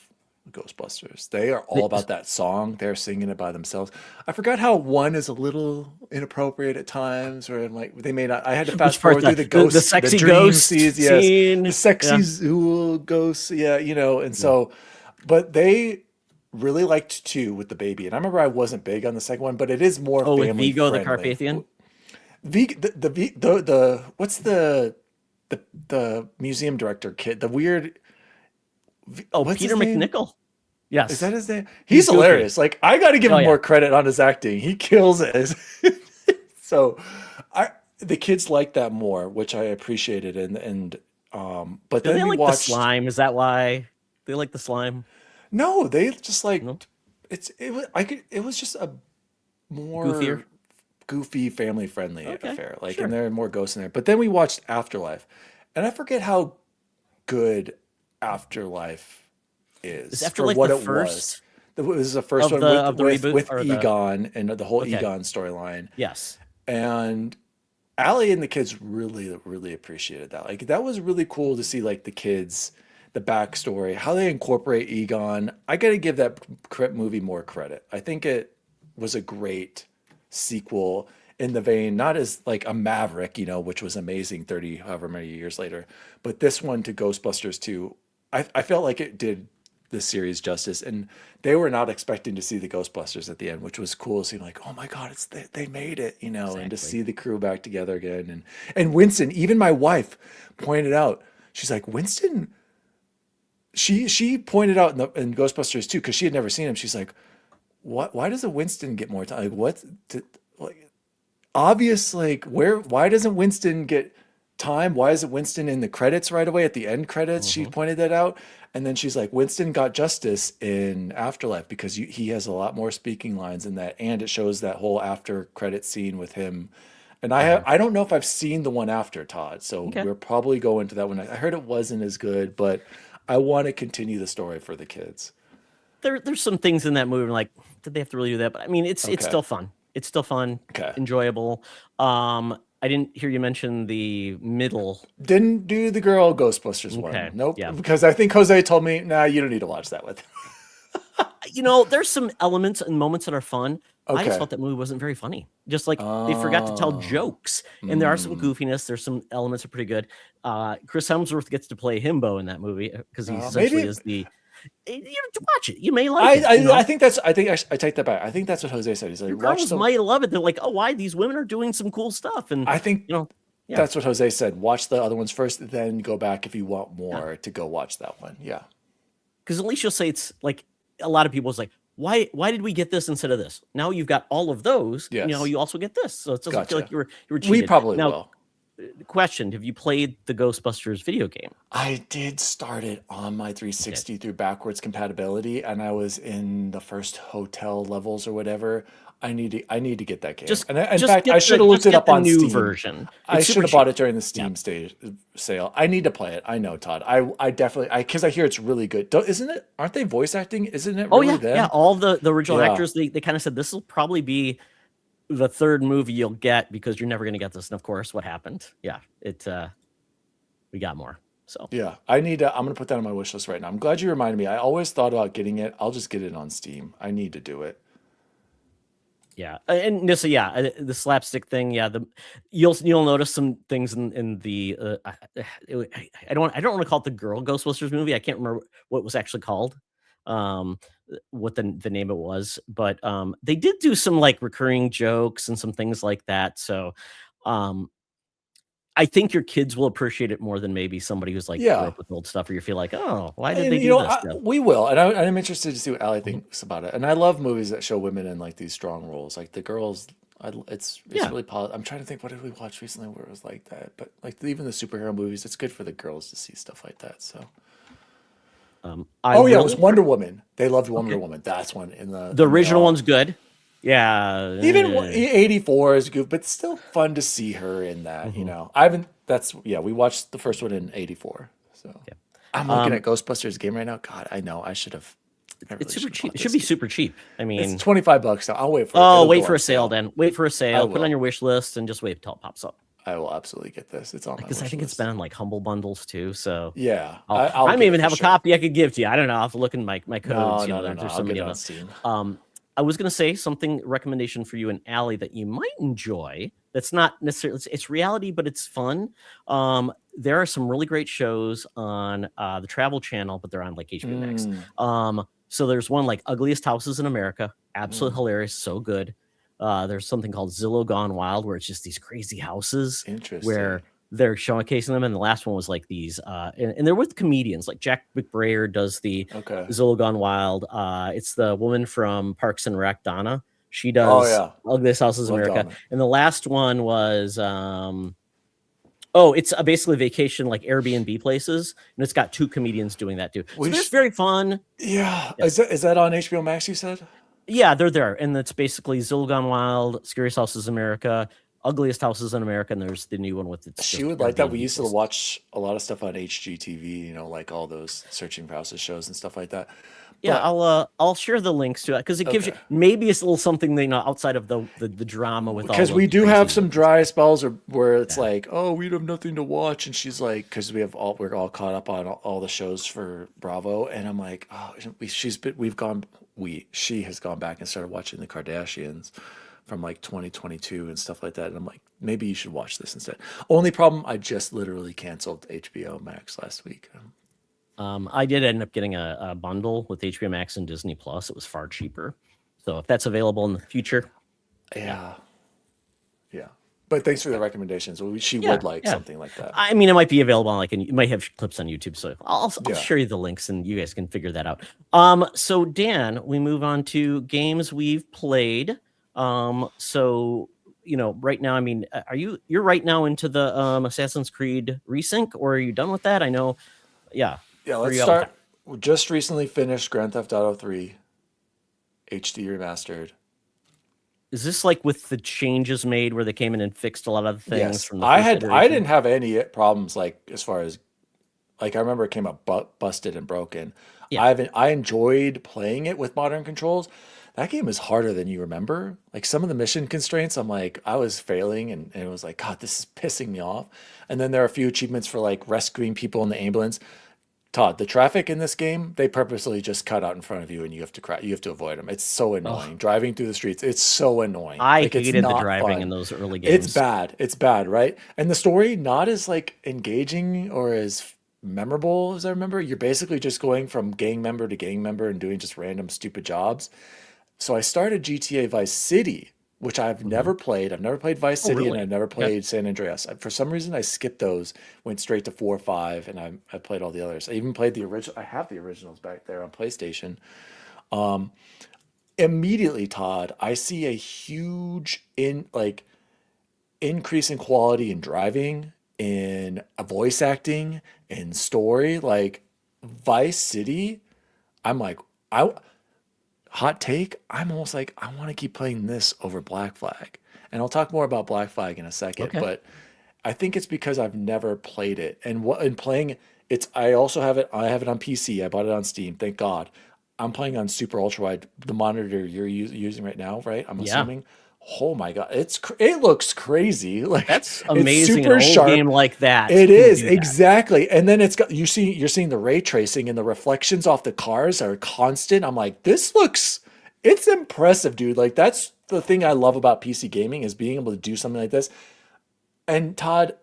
Ghostbusters. They are all The- about that song. They're singing it by themselves. I forgot how one is a little inappropriate at times, or I'm like they may not. I had to fast Which part? forward through the The ghosts, the sexy dream ghost scenes, yes, the scene. sexy Yeah. Zool ghosts, yeah, and Yeah. so, but they really liked two with the baby, and I remember I wasn't big on the second one, but it is more Oh, with family Vigo the friendly. Carpathian. The what's the museum director kid, the weird, Oh, what's Peter his name? McNichol. Is Yes, that his name? he's He's goofy. hilarious. Like I got to give Oh him yeah. more credit on his acting. He kills it. So, I the kids like that more, which I appreciated. And but Do then they we like the watched. slime? Is that why they like the slime? No, they just like No, it was just a goofier. more goofy family friendly Okay, affair. Like, and sure. there are more ghosts in there. But then we watched Afterlife, and I forget how good Afterlife Is is for Afterlife the what it was. first It was the first of one the reboot with or the? Egon and the whole Okay. Egon storyline. Yes. And Allie and the kids really, really appreciated that. Like that was really cool to see like the kids, the backstory, how they incorporate Egon. I got to give that movie more credit. I think it was a great sequel in the vein, not as like a Maverick, which was amazing 30 however many years later, but this one to Ghostbusters 2, I felt like it did the series justice, and they were not expecting to see the Ghostbusters at the end, which was cool. Seeing like, oh my God, they made it, and to Exactly. see the crew back together again, and Winston. Even my wife pointed out, she's like, Winston. She pointed out in Ghostbusters 2 because she had never seen him. She's like, what? Why doesn't Winston get more time? Like what? Like obvious, like why doesn't Winston get time? Why isn't Winston in the credits right away at the end credits? She Hmm. pointed that out. And then she's like, Winston got justice in Afterlife because he has a lot more speaking lines in that, and it shows that whole after credit scene with him. And Hmm. I don't know if I've seen the one after, Todd, so Okay. we're probably going to that one. I heard it wasn't as good, but I want to continue the story for the kids. There's some things in that movie like, did they have to really do that? But I mean, it's Okay. still fun. It's still fun, Okay. enjoyable. I didn't hear you mention the middle. Didn't do the girl Ghostbusters one. Okay. Nope. Yeah. Because I think Jose told me, nah, you don't need to watch that with. There's some elements and moments that are fun. I just Okay. thought that movie wasn't very funny. Just like they forgot to tell Oh. jokes, and there are some Mm. goofiness. There's some elements that are pretty good. Chris Hemsworth gets to play Himbo in that movie because he essentially Maybe is the. You have to watch it. You may like it. I think that's I take that back. I think that's what Jose said. He's like, Your watch girls the might love it. They're like, oh, why these women are doing some cool stuff, and I think you know, yeah, that's what Jose said. Watch the other ones first, then go back if you want yeah. more to go watch that one. Yeah. Because at least you'll say it's like a lot of people's like, why did we get this instead of this? Now you've got all of those. Yes. You also get this, so it doesn't feel Gotcha. like you were We cheated. probably Now, will. question: have you played the Ghostbusters video game? I did start it on my Okay. 360 through backwards compatibility, and I was in the first hotel levels or whatever. I need to get that game. Just And in just fact, I get should the have looked just it get up the on new Steam. version. I It's should super have bought cheap. it during the Yeah. Steam sale. I need to play it. I know, Todd. I definitely because I hear it's really good. Isn't it? Aren't they voice acting? Isn't it Oh really yeah, yeah. them? All the original Yeah. actors, they kind of said this will probably be the third movie you'll get because you're never going to get this. And of course, what happened? Yeah, we got more. So Yeah. I need to. I'm gonna put that on my wish list right now. I'm glad you reminded me. I always thought about getting it. I'll just get it on Steam. I need to do it. yeah, and Nissa, yeah, the slapstick thing, yeah, you'll notice some things in the I don't want to call it the girl Ghostbusters movie. I can't remember what it was actually called, um, what the name it was, but they did do some like recurring jokes and some things like that. So, um, I think your kids will appreciate it more than maybe somebody who's like grew Yeah. up with old stuff, or you feel like, oh, why did And they do this? Yeah. we will, and I'm interested to see what Allie Mhm. thinks about it. And I love movies that show women in like these strong roles, like the girls. It's Yeah. really positive. I'm trying to think what did we watch recently where it was like that, but like even the superhero movies, it's good for the girls to see stuff like that. So, I oh yeah, it will was Wonder Woman. They loved Wonder okay. Woman. That's one in The in the original one's good. Yeah. even 84 is good, but still fun to see her in that. Mhm. I haven't. That's yeah. We watched the first one in 84. So Okay. I'm looking Um, at Ghostbusters game right now. God, I know I it's really super should have cheap. bought It should this be game. super cheap. I It's mean, $25 now. I'll wait for it. oh, It'll wait go for on a sale sale. then. Wait for a I sale. Put it on will. your wish list and just wait until it pops up. I will absolutely get this. It's on my Because I wish think it's list. been on like Humble Bundles too. So Yeah, I I'll may get it even for have a sure. copy I could give to you. I don't know. I'll have to look in my No, codes. no, no, no. There's I'll some get it given on up. Steam. I was gonna say something recommendation for you and Allie that you might enjoy. That's not necessarily it's reality, but it's fun. There are some really great shows on the Travel Channel, but they're on like HBO Max. Mm, So there's one like Ugliest Houses in America, absolutely mm, hilarious, so good. There's something called Zillow Gone Wild, where it's just these crazy houses interesting. where they're showcasing them. And the last one was like these, and they're with comedians. Like Jack McBrayer does the Okay. Zillow Gone Wild. It's the woman from Parks and Rec, Donna. She Oh does yeah, Ugliest Houses in love America. Donna. And the last one was oh, it's basically vacation like Airbnb places, and it's got two comedians doing that too. So We it's sh- very fun. yeah. Yeah. Is that on HBO Max? You said. Yeah, they're there, and it's basically Zillow Gone Wild, Scariest Houses in America, Ugliest Houses in America, and there's the new one with it's She just would like that. We Airbnb used to places. watch a lot of stuff on HGTV, like all those searching for houses shows and stuff like that. Yeah, But I'll share the links to it because it gives you okay, maybe it's a little something outside of the drama with all because the we do have some craziness. dry spells where it's Yeah. like, oh, we have nothing to watch, and she's like, because we're all caught up on all the shows for Bravo, and I'm like, oh, she has gone back and started watching the Kardashians from like 2022 and stuff like that, and I'm like, maybe you should watch this instead. Only problem, I just literally canceled HBO Max last week. I did end up getting a bundle with HBO Max and Disney Plus. It was far cheaper. So if that's available in the future, yeah. Yeah, yeah. But thanks for the recommendations. She Yeah, would like yeah. something like that. I mean, it might be available on like, and you might have clips on YouTube. So I'll Yeah. share you the links and you guys can figure that out. So Dan, we move on to games we've played. So right now, I mean, you're right now into the Assassin's Creed Resync, or are you done with that? I know, yeah. Yeah, Where let's you at with start. that? We just recently finished Grand Theft Auto 3 HD remastered. Is this like with the changes made where they came in and fixed a lot of the things Yes, from the first I iteration? didn't have any problems like as far as like I remember it came up busted and broken. Yeah. I enjoyed playing it with modern controls. That game is harder than you remember. Like some of the mission constraints, I'm like, I was failing and it was like, God, this is pissing me off. And then there are a few achievements for like rescuing people in the ambulance. Todd, the traffic in this game, they purposely just cut out in front of you and you have to avoid them. It's so Oh, annoying. Driving through the streets, it's so annoying. I Like it's hated the not driving in fun. those early It's games. bad. It's bad, right? And the story not as like engaging or as memorable as I remember. You're basically just going from gang member to gang member and doing just random stupid jobs. So I started GTA Vice City, which I've Mhm. never played. I've never played Vice Oh, City and really? I've never Okay. played San Andreas. For some reason, I skipped those, went straight to 4, 5, and I played all the others. I even played the original. I have the originals back there on PlayStation. Immediately, Todd, I see a huge increase in quality in driving, in voice acting, in story. Like Vice City, I'm like, I hot take, I'm almost like I want to keep playing this over Black Flag. And I'll talk more about Black Flag in a second, Okay. but I think it's because I've never played it. And what in playing it's I also have it I have it on PC. I bought it on Steam, thank God. I'm playing on super ultra wide, the monitor you're using right now, right? I'm Yeah. assuming. Oh my God, it looks crazy. Like That's it's amazing. An super old sharp. game like that It can is do that. exactly, and then you're seeing the ray tracing and the reflections off the cars are constant. I'm like, it's impressive, dude. Like that's the thing I love about PC gaming is being able to do something like this. And Todd,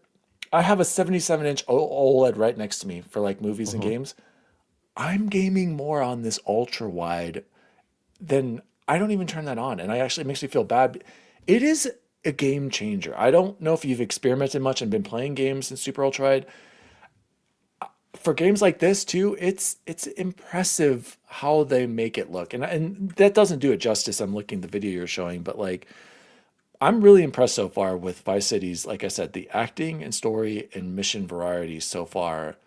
I have a 77-inch OLED right next to me for like movies and Mhm. games. I'm gaming more on this ultra wide than I don't even turn that on, and it makes me feel bad. It is a game changer. I don't know if you've experimented much and been playing games in super ultra wide for games like this too. It's impressive how they make it look, and that doesn't do it justice. I'm looking at the video you're showing, but like I'm really impressed so far with Vice Cities. Like I said, the acting and story and mission variety so far,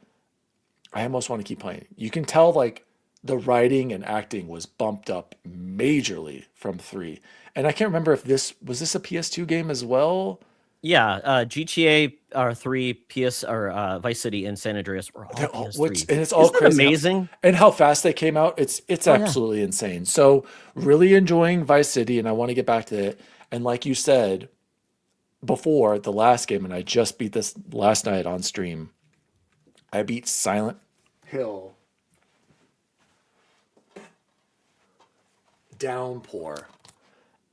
I almost want to keep playing. You can tell like the writing and acting was bumped up majorly from 3. And I can't remember if this a PS2 game as well. Yeah, GTA or 3, PS or Vice City and San Andreas were all Which PS3. and it's all Isn't that crazy amazing? how fast they came out. It's Oh yeah. absolutely insane. So really enjoying Vice City, and I want to get back to it. And like you said before, the last game, and I just beat this last night on stream. I beat Silent Hill Downpour.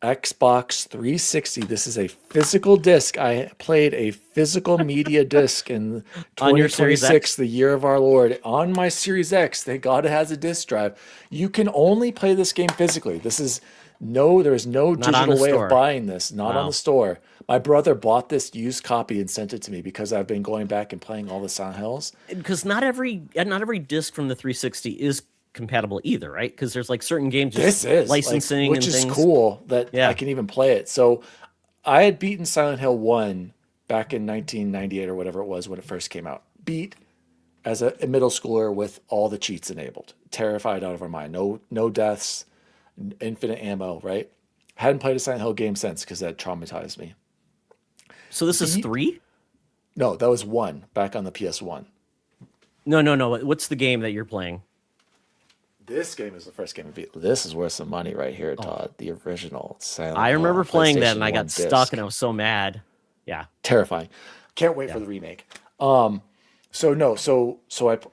Xbox 360. This is a physical disc. I played a physical media disc in On your Series 2026, X? the year of our Lord, on my Series X. Thank God it has a disc drive. You can only play this game physically. There is no Not on the digital way of store. buying this, not on the Wow. store. My brother bought this used copy and sent it to me because I've been going back and playing all the Silent Hills. Because not every disc from the 360 is compatible either, right? Because there's like certain games just This is like, licensing which and is things. cool that I Yeah. can even play it. So I had beaten Silent Hill 1 back in 1998 or whatever it was when it first came out. Beat as a middle schooler with all the cheats enabled. Terrified out of our mind. No deaths, infinite ammo, right? Hadn't played a Silent Hill game since because that traumatized me. So this is Beat 3? No, that was 1 back on the PS1. No, no, no. What's the game that you're playing? This game is the first game I beat. This is worth some money right here, Oh, Todd. The original Silent I Hill remember on playing that and PlayStation I got 1 stuck and disc. I was so mad. Yeah. Terrifying. Can't wait Yeah. for the remake. So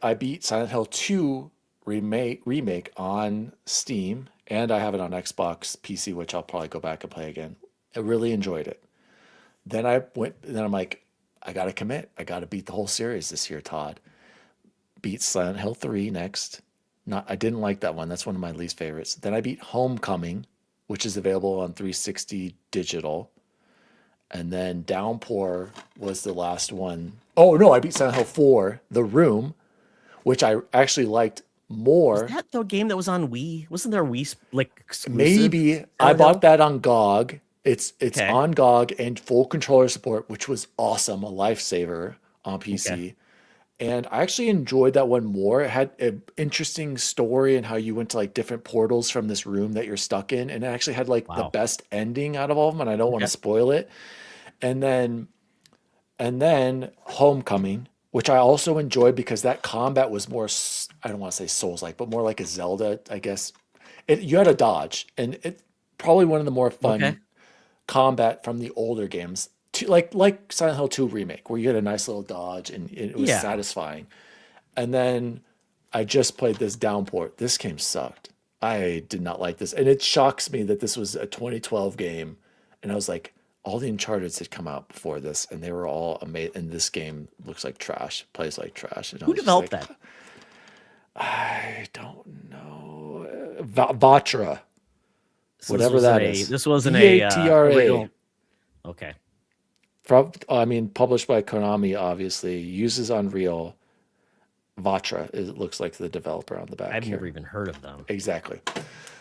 I beat Silent Hill 2 remake on Steam, and I have it on Xbox PC, which I'll probably go back and play again. I really enjoyed it. Then I'm like, I gotta commit. I gotta beat the whole series this year, Todd. Beat Silent Hill 3 next. Not I didn't like that one. That's one of my least favorites. Then I beat Homecoming, which is available on 360 digital. And then Downpour was the last one. Oh no, I beat Silent Hill 4, The Room, which I actually liked Was more. that the game that was on Wii? Wasn't there a Wii like exclusive Maybe I Silent bought Hill? that on GOG. It's Okay. on GOG and full controller support, which was awesome, a lifesaver on Okay. PC. And I actually enjoyed that one more. It had an interesting story and how you went to like different portals from this room that you're stuck in, and it actually had like the Wow. best ending out of all of them. And I don't want to Okay. spoil it. And then Homecoming, which I also enjoyed because that combat was more, I don't want to say Souls-like, but more like a Zelda, I guess. You had a dodge, and it probably one of the more Okay. fun combat from the older games, like Silent Hill 2 remake, where you had a nice little dodge and it was Yeah. satisfying. And then I just played this Downpour. This game sucked. I did not like this, and it shocks me that this was a 2012 game, and I was like, all the Uncharted's had come out before this, and they were all amazing. And this game looks like trash, plays like trash, and I Who was just developed like, that? I don't know. Vatra, whatever that is. This wasn't a Vatra. original. Okay. I mean, published by Konami, obviously. Uses Unreal. Vatra, it looks like the developer on the back I've never here. even heard of them. Exactly.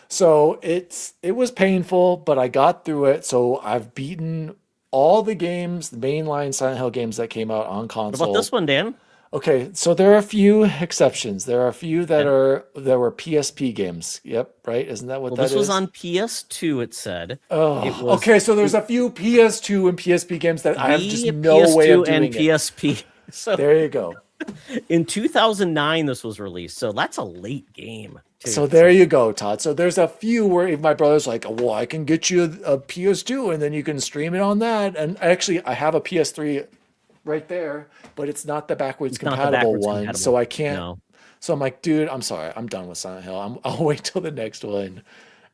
So it was painful, but I got through it. So I've beaten all the games, the mainline Silent Hill games that came out on What about this console. one, Dan? Okay, so there are a few exceptions. There are a few Okay. there were PSP games. Yep, right? Isn't that what Well, that this was is? on PS2, it said. It Oh, was okay. So there's a few PS2 and PSP games that I have just Wii, no way of PS2, and doing it. PSP. So There you go. in 2009, this was released. So that's a late game, too. So It's there like, you go, Todd. So there's a few where if my brother's like, well, I can get you a PS2 and then you can stream it on that. And actually, I have a PS3 right there, but it's not the backwards it's not the compatible backwards one. So compatible. I can't. No. So I'm like, dude, I'm sorry. I'm done with Silent Hill. I'll wait till the next one.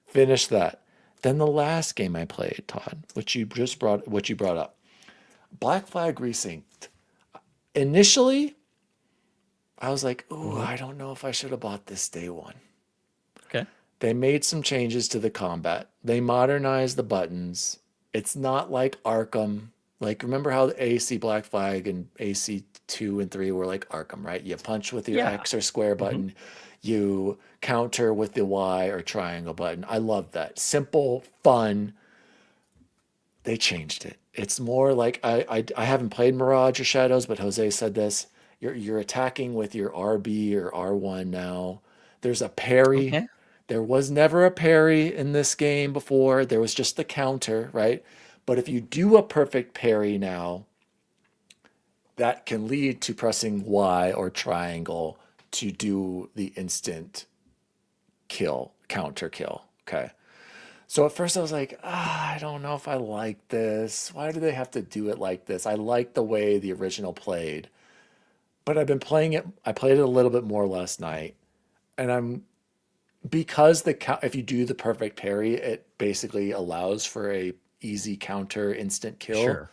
Finish that. Then the last game I played, Todd, which you brought up, Black Flag Resynced. Initially, I was like, ooh, Mhm. I don't know if I should have bought this day one. Okay. They made some changes to the combat. They modernized the buttons. It's not like Arkham. Like, remember how the AC Black Flag and AC 2 and 3 were like Arkham, right? You punch with your Yeah. X or square Hmm. button, you counter with the Y or triangle button. I love that. Simple, fun. They changed it. It's more like I haven't played Mirage or Shadows, but Jose said this. You're attacking with your RB or R1 now. There's a parry. Okay. There was never a parry in this game before. There was just the counter, right? But if you do a perfect parry now, that can lead to pressing Y or triangle to do the instant kill, counter kill. Okay. So at first I was like, I don't know if I like this. Why do they have to do it like this? I like the way the original played, but I've been playing it. I played it a little bit more last night, and I'm because if you do the perfect parry, it basically allows for a easy counter instant kill. Sure.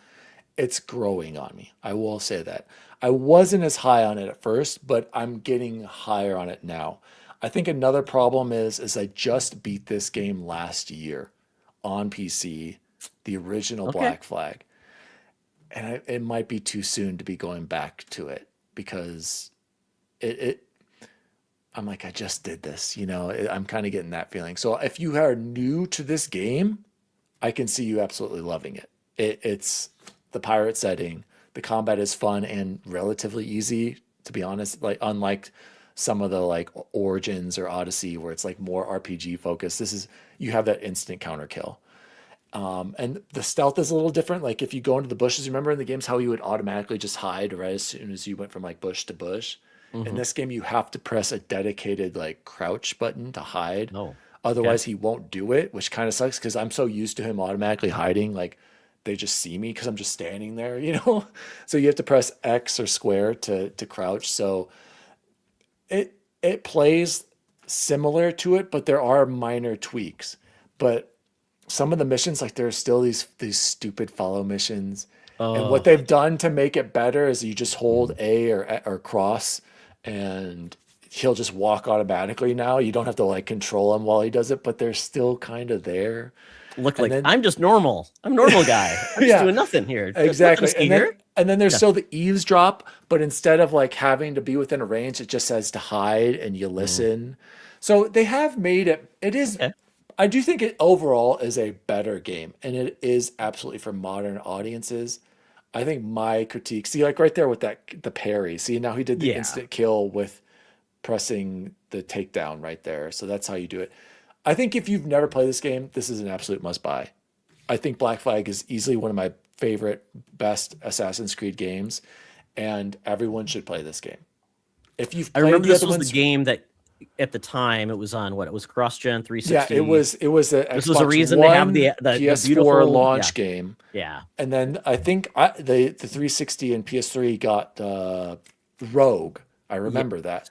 It's growing on me. I will say that. I wasn't as high on it at first, but I'm getting higher on it now. I think another problem is I just beat this game last year on PC, the original Okay. Black Flag, and it might be too soon to be going back to it because it I'm like, I just did this, I'm kind of getting that feeling. So if you are new to this game, I can see you absolutely loving it. It's the pirate setting. The combat is fun and relatively easy, to be honest. Like unlike some of the like Origins or Odyssey, where it's like more RPG focused. You have that instant counter kill. And the stealth is a little different. Like if you go into the bushes, remember in the games how you would automatically just hide right as soon as you went from like bush to bush. In Hmm. this game, you have to press a dedicated like crouch button to hide. Oh, okay. Otherwise, he won't do it, which kind of sucks because I'm so used to him automatically hiding. Like they just see me because I'm just standing there. So you have to press X or square to crouch. So it plays similar to it, but there are minor tweaks. But some of the missions, like there's still these stupid follow missions. And what Oh, they've done to make it better is you just hold A or cross and he'll just walk automatically now. You don't have to like control him while he does it, but they're still kind of there. look And like then I'm just normal. I'm a normal guy. I'm just yeah, doing nothing here. Nothing to exactly. see here. And then there's Yeah. still the eavesdrop, but instead of like having to be within a range, it just says to hide and you Mm, listen. So they have made it is okay. I do think it overall is a better game and it is absolutely for modern audiences. I think my critique, see like right there with the parry. See now he did the Yeah. instant kill with pressing the takedown right there. So that's how you do it. I think if you've never played this game, this is an absolute must buy. I think Black Flag is easily one of my favorite, best Assassin's Creed games, and everyone should play this game. If you've I played remember the this other was the ones, game that at the time it was on what? It was cross-gen yeah, it 360. was it was the This was a Xbox reason to have One, the PS4 beautiful, yeah. launch game, Yeah. and then I think the 360 and PS3 got Rogue. I Yeah. remember that.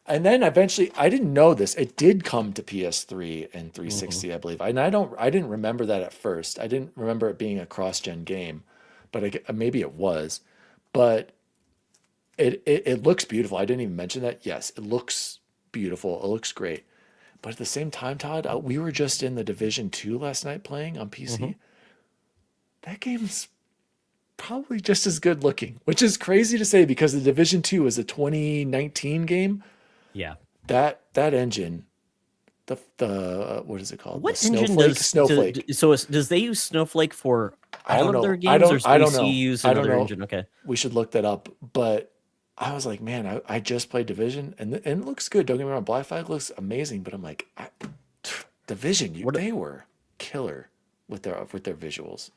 And then eventually, I didn't know this. It did come to PS3 and Hmm. 360, I believe. And I didn't remember that at first. I didn't remember it being a cross-gen game, but maybe it was. But it looks beautiful. I didn't even mention that. Yes, it looks beautiful. It looks great. But at the same time, Todd, we were just in the Division 2 last night playing on Hmm. PC. That game's probably just as good looking, which is crazy to say because the Division 2 is a 2019 game. Yeah. That engine, the what is it called? The What engine does Snowflake. does they use Snowflake for I all don't of their know. games, or does I don't AC know. use I don't another know. engine? Okay. We should look that up. But I was like, man, I just played Division and it looks good. Don't get me wrong, Black Flag looks amazing, but I'm like, Division, What they were killer with their visuals.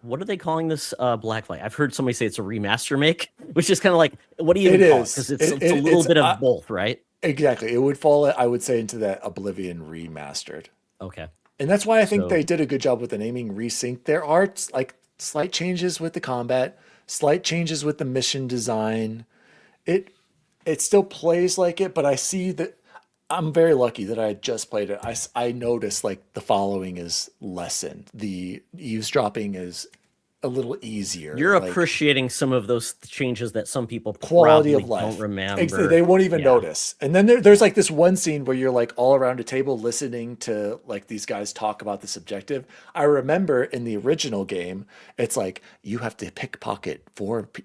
what are they calling this Black Flag? I've heard somebody say it's a remaster make, which is kind of like, what do you It even call it? Because is. it's a little It's bit of both, right? exactly. It would fall, I would say, into that Oblivion remastered. Okay. And that's why I think So they did a good job with the naming resync. There are like slight changes with the combat, slight changes with the mission design. It it still plays like it, but I see that I'm very lucky that I just played it. I noticed like the following is lessened. The eavesdropping is a little easier. you're Like appreciating some of those changes that some people quality of probably don't life. remember. They won't even Yeah. notice. And then there's like this one scene where you're like all around a table listening to like these guys talk about this objective. I remember in the original game, it's like you have to pickpocket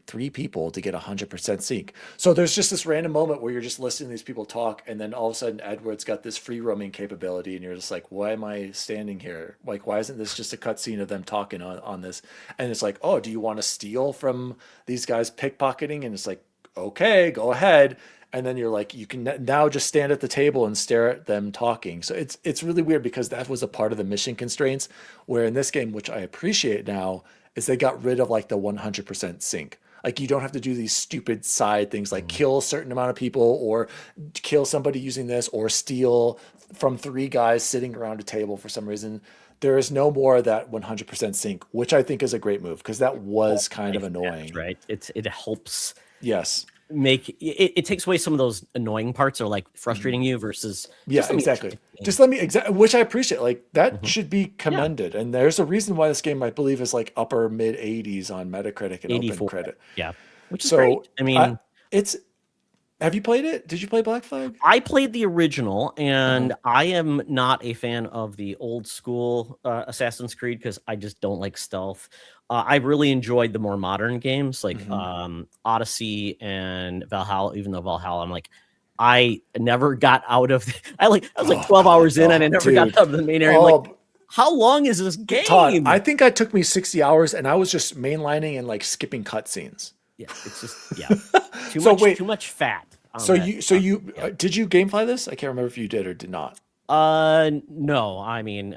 three people to get 100% sync. So there's just this random moment where you're just listening to these people talk, and then all of a sudden Edward's got this free roaming capability, and you're just like, why am I standing here? Like, why isn't this just a cutscene of them talking on this? And it's like, oh, do you want to steal from these guys pickpocketing? And it's like, okay, go ahead. and then you're like, you can now just stand at the table and stare at them talking. So it's really weird because that was a part of the mission constraints, where in this game, which I appreciate now, is they got rid of like the 100% sync. Like you don't have to do these stupid side things like kill a certain amount of people or kill somebody using this or steal from 3 guys sitting around a table for some reason. There is no more of that 100% sync, which I think is a great move because that was kind of annoying. Right? It helps. Yes. It takes away some of those annoying parts or like frustrating you versus exactly. Just let me which I appreciate. Like that should be commended. And there's a reason why this game I believe is like upper mid 80s on Metacritic and 84. Open Credit. Yeah. Which is great. I mean, have you played it? Did you play Black Flag? I played the original, and I am not a fan of the old school Assassin's Creed because I just don't like stealth. I really enjoyed the more modern games like Odyssey and Valhalla. Even though Valhalla, I'm like, I never got out of. I was like 12 hours in, and I never got out of the main area. Like, how long is this game? Todd, I think it took me 60 hours, and I was just mainlining and like skipping cutscenes. Yeah, it's just too much fat. So you did you gamefly this? I can't remember if you did or did not. No. I mean,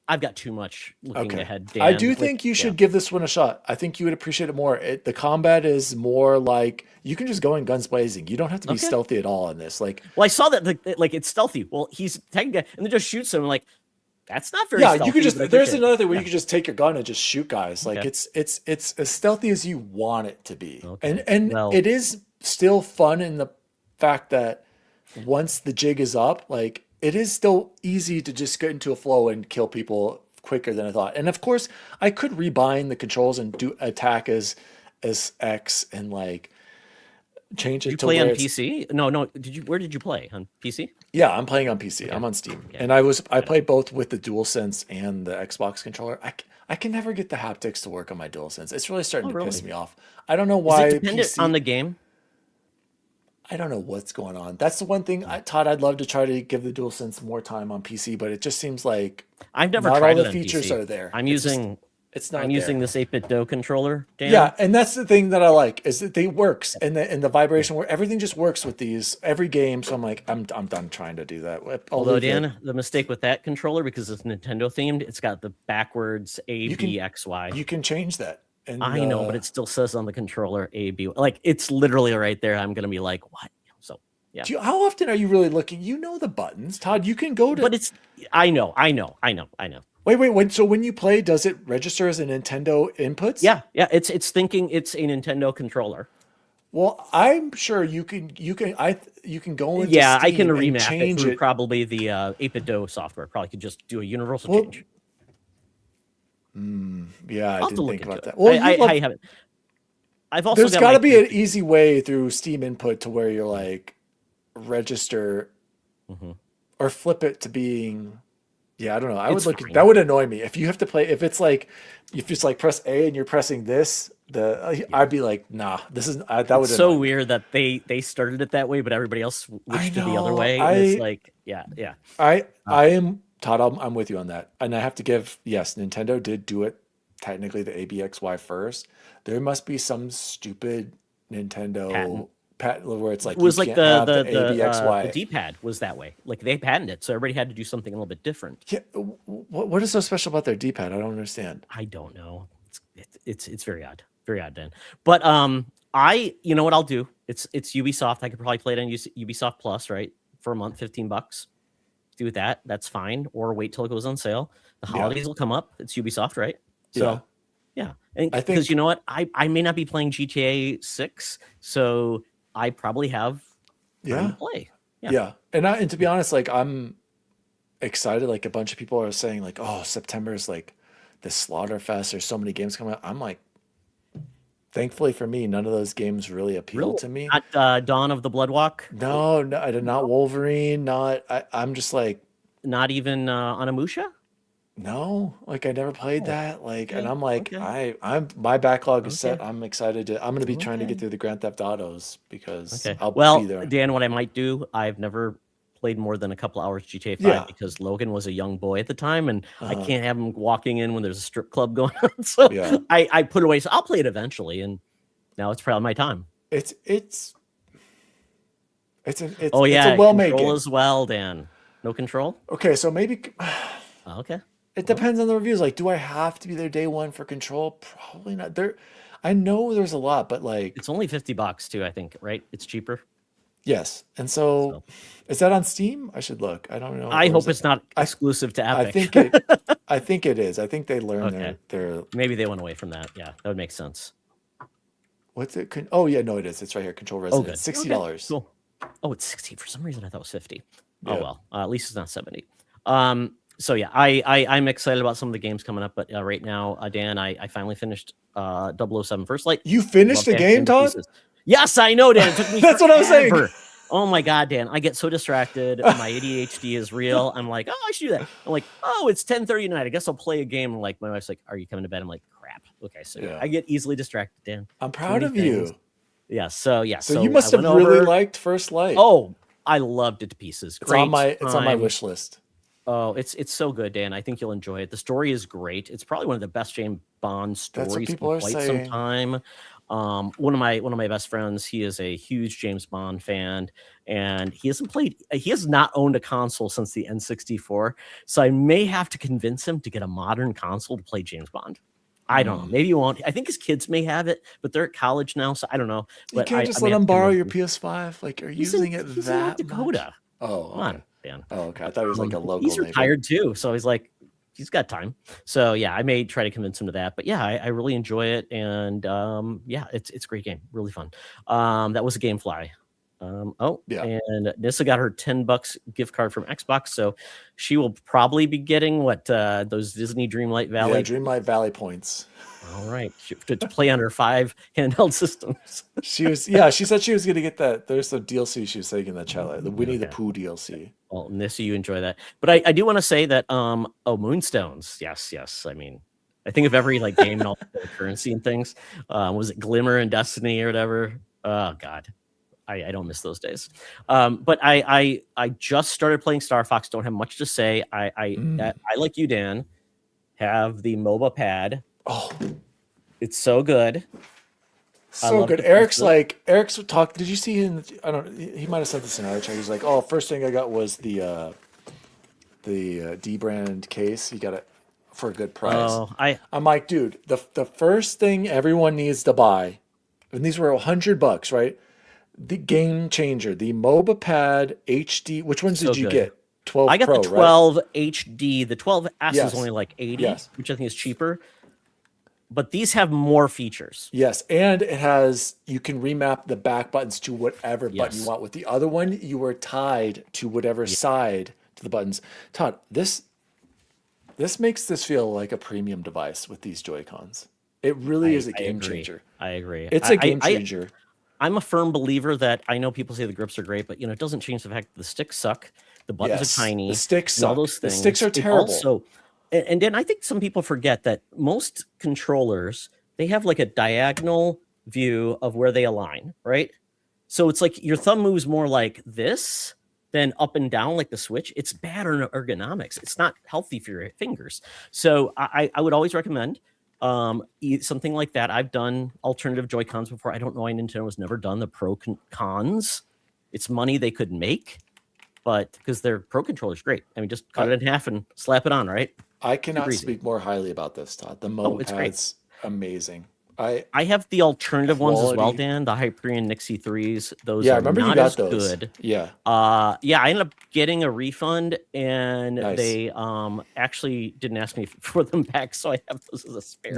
I've got too much looking ahead. Dan. I do think you should give this one a shot. I think you would appreciate it more. The combat is more like you can just go in guns blazing. You don't have to be stealthy at all in this. Like, well, I saw that like it's stealthy. Well, he's taking guy and then just shoots him. Like, that's not very. Yeah, you could just. There's another thing where you could just take your gun and just shoot guys. Like it's as stealthy as you want it to be, and it is still fun in the fact that once the jig is up, like it is still easy to just get into a flow and kill people quicker than I thought. And of course, I could rebind the controls and do attack as X and like change it. You play on PC? No. Where did you play on PC? Yeah, I'm playing on PC. I'm on Steam, and I played both with the DualSense and the Xbox controller. I can never get the haptics to work on my DualSense. It's really starting to piss me off. I don't know why. Is it dependent on the game? I don't know what's going on. That's the one thing, Todd. I'd love to try to give the DualSense more time on PC, but it just seems like I've never not tried all it the on features PC. are there. I'm using this 8-bit DO controller. Dan. Yeah, and that's the thing that I like is that they works and the vibration where everything just works with these every game. So I'm like, I'm done trying to do that. Although Dan, the mistake with that controller because it's Nintendo themed, it's got the backwards A B X Y. You can change that. And, I know, but it still says on the controller A B. Like it's literally right there. I'm gonna be like, what? So yeah. How often are you really looking? You know the buttons, Todd. You can go to. But it's. I know. Wait. So when you play, does it register as a Nintendo inputs? Yeah. It's thinking it's a Nintendo controller. Well, I'm sure you can go into Steam I can remap it through probably the 8-bit DO software. Probably could just do a universal change. Yeah, I didn't think about that. Well, I haven't. I've also there's got to be an easy way through Steam input to where you're like register or flip it to being. Yeah, I don't know. I would look. That would annoy me if you have to play. If it's like press A and you're pressing this. I'd be like, nah. This is that would. It's so weird that they started it that way, but everybody else switched to the other way. It's like, yeah. I am Todd. I'm with you on that, and I have to give Nintendo did do it technically the ABXY first. There must be some stupid Nintendo patent where it's like it was like the ABXY. The D-pad was that way. Like they patented it, so everybody had to do something a little bit different. Yeah, what is so special about their D-pad? I don't understand. I don't know. It's very odd, Dan. But you know what I'll do? It's Ubisoft. I could probably play it on Ubisoft Plus, right, for a month, $15. Do that. That's fine. Or wait till it goes on sale. The holidays will come up. It's Ubisoft, right? So yeah. And because you know what, I may not be playing GTA 6, so I probably have time to play. Yeah. And to be honest, like I'm excited. Like a bunch of people are saying, like, oh, September is like the Slaughterfest. There's so many games coming out. I'm like, thankfully for me, none of those games really appeal to me. Not Dawn of the Bloodwalk. No, not Wolverine. I'm just like, not even Onimusha. No, like I never played that. Like, and I'm like, I'm my backlog is set. I'm excited I'm going to be trying to get through the Grand Theft Autos because I'll be there. Dan, what I might do, I've never played more than a couple hours GTA 5 because Logan was a young boy at the time, and I can't have him walking in when there's a strip club going on. So I put it away. So I'll play it eventually, and now it's probably my time. It's It's Oh a yeah, well-made control game. as well, Dan. No control? Okay, so maybe Oh, okay. it Well, depends on the reviews. Like, do I have to be there day one for Control? Probably not. I know there's a lot, but like, it's only $50 too, I think, right? It's cheaper. yes. And so, So is that on Steam? I should look. I don't know. I Or is hope it? it's not I exclusive to I Epic. think it. I think it is. I think they learned Okay. their Maybe they went away from that. Yeah, that would make sense. what's it? Oh yeah, no, it is. It's right here. Control Oh, Resident. good. $60. Cool. Oh, it's 60. For some reason, I thought it was 50. Oh, Yeah. well. At least it's not 70. So yeah, I'm excited about some of the games coming up, but right now, Dan, I finally finished 007 First Light. You finished Love the that game, to Todd? pieces. Yes, I know, Dan. It took me That's what I was saying. forever. Oh my God, Dan. I get so distracted. My ADHD is real. I'm like, oh, I should do that. I'm like, oh, it's 10:30 tonight. I guess I'll play a game. And like, my wife's like, are you coming to bed? I'm like, crap. Okay, so Yeah. I get easily distracted, Dan. I'm Too proud many of things. you. Yeah. So you must I have went really over- liked First Light. Oh, I loved it to pieces. It's Great. on my wish list. Oh, it's so good, Dan. I think you'll enjoy it. The story is great. It's probably one of the best James Bond That's what stories in people are quite saying. some time. One of my best friends, he is a huge James Bond fan, and he has not owned a console since the N64. So I may have to convince him to get a modern console to play James Bond. I don't know. Maybe you won't. I think his kids may have it, but they're at college now, so I don't know. You But can't just I let may have him to borrow convince your him. PS5. Like, are you He's using in, it he's in North that much? Dakota. Oh, Come on, Dan. Oh, okay. I thought he was like a local He's neighbor. retired too, so he's like, he's got time. So yeah, I may try to convince him to that. But yeah, I really enjoy it, and yeah, it's a great game, really fun. That was a GameFly. Yeah. And Nissa got her $10 gift card from Xbox, so she will probably be getting those Disney Dreamlight Valley. Yeah, Dreamlight Valley points. All right, to play on her 5 handheld systems. She said she was gonna get that. There's some DLC she was taking that chat, the Winnie the Pooh DLC. Well, Nissa, you enjoy that, but I do want to say that Moonstones, yes. I mean, I think of every like game and all the currency and things. Was it Glimmer and Destiny or whatever? Oh God. I don't miss those days. But I just started playing Star Fox. Don't have much to say. I like you, Dan, have the MOBA pad. Oh, it's so good. So good. Eric's talk. Did you see him? I don't. He might have sent this in our chat. He's like, oh, first thing I got was the D brand case. You got it for a good price. Oh, I'm like, dude, the first thing everyone needs to buy, and these were $100, right? The game changer, the MOBA pad HD. Which ones did you get? 12 I got Pro, the 12 right? HD. The 12S Yes. is only like 80, Yes. which I think is cheaper. But these have more features. Yes, and you can remap the back buttons to whatever button you want. With the other one, you were tied to whatever side to the buttons. Todd, this makes this feel like a premium device with these Joy-Cons. It really is a game changer. I agree. It's a game changer. I'm a firm believer that I know people say the grips are great, but it doesn't change the fact that the sticks suck. The buttons are tiny. The sticks and all suck. those The things. sticks are terrible. Also, and then I think some people forget that most controllers, they have like a diagonal view of where they align, right? So it's like your thumb moves more like this than up and down like the Switch. It's bad ergonomics. It's not healthy for your fingers. So I would always recommend something like that. I've done alternative Joy-Cons before. I don't know why Nintendo has never done the pro cons. It's money they could make, but because their pro controller is great. I mean, just cut it in half and slap it on, right? I cannot speak more highly about this, Todd. The MOBA pad's amazing. I have the alternative ones as well, quality. Dan. The Hyperion Nixie 3s. Those Yeah, I are remember you not got as those. good. Yeah. Yeah, I ended up getting a refund, and Nice. they actually didn't ask me for them back, so I have those as a spare.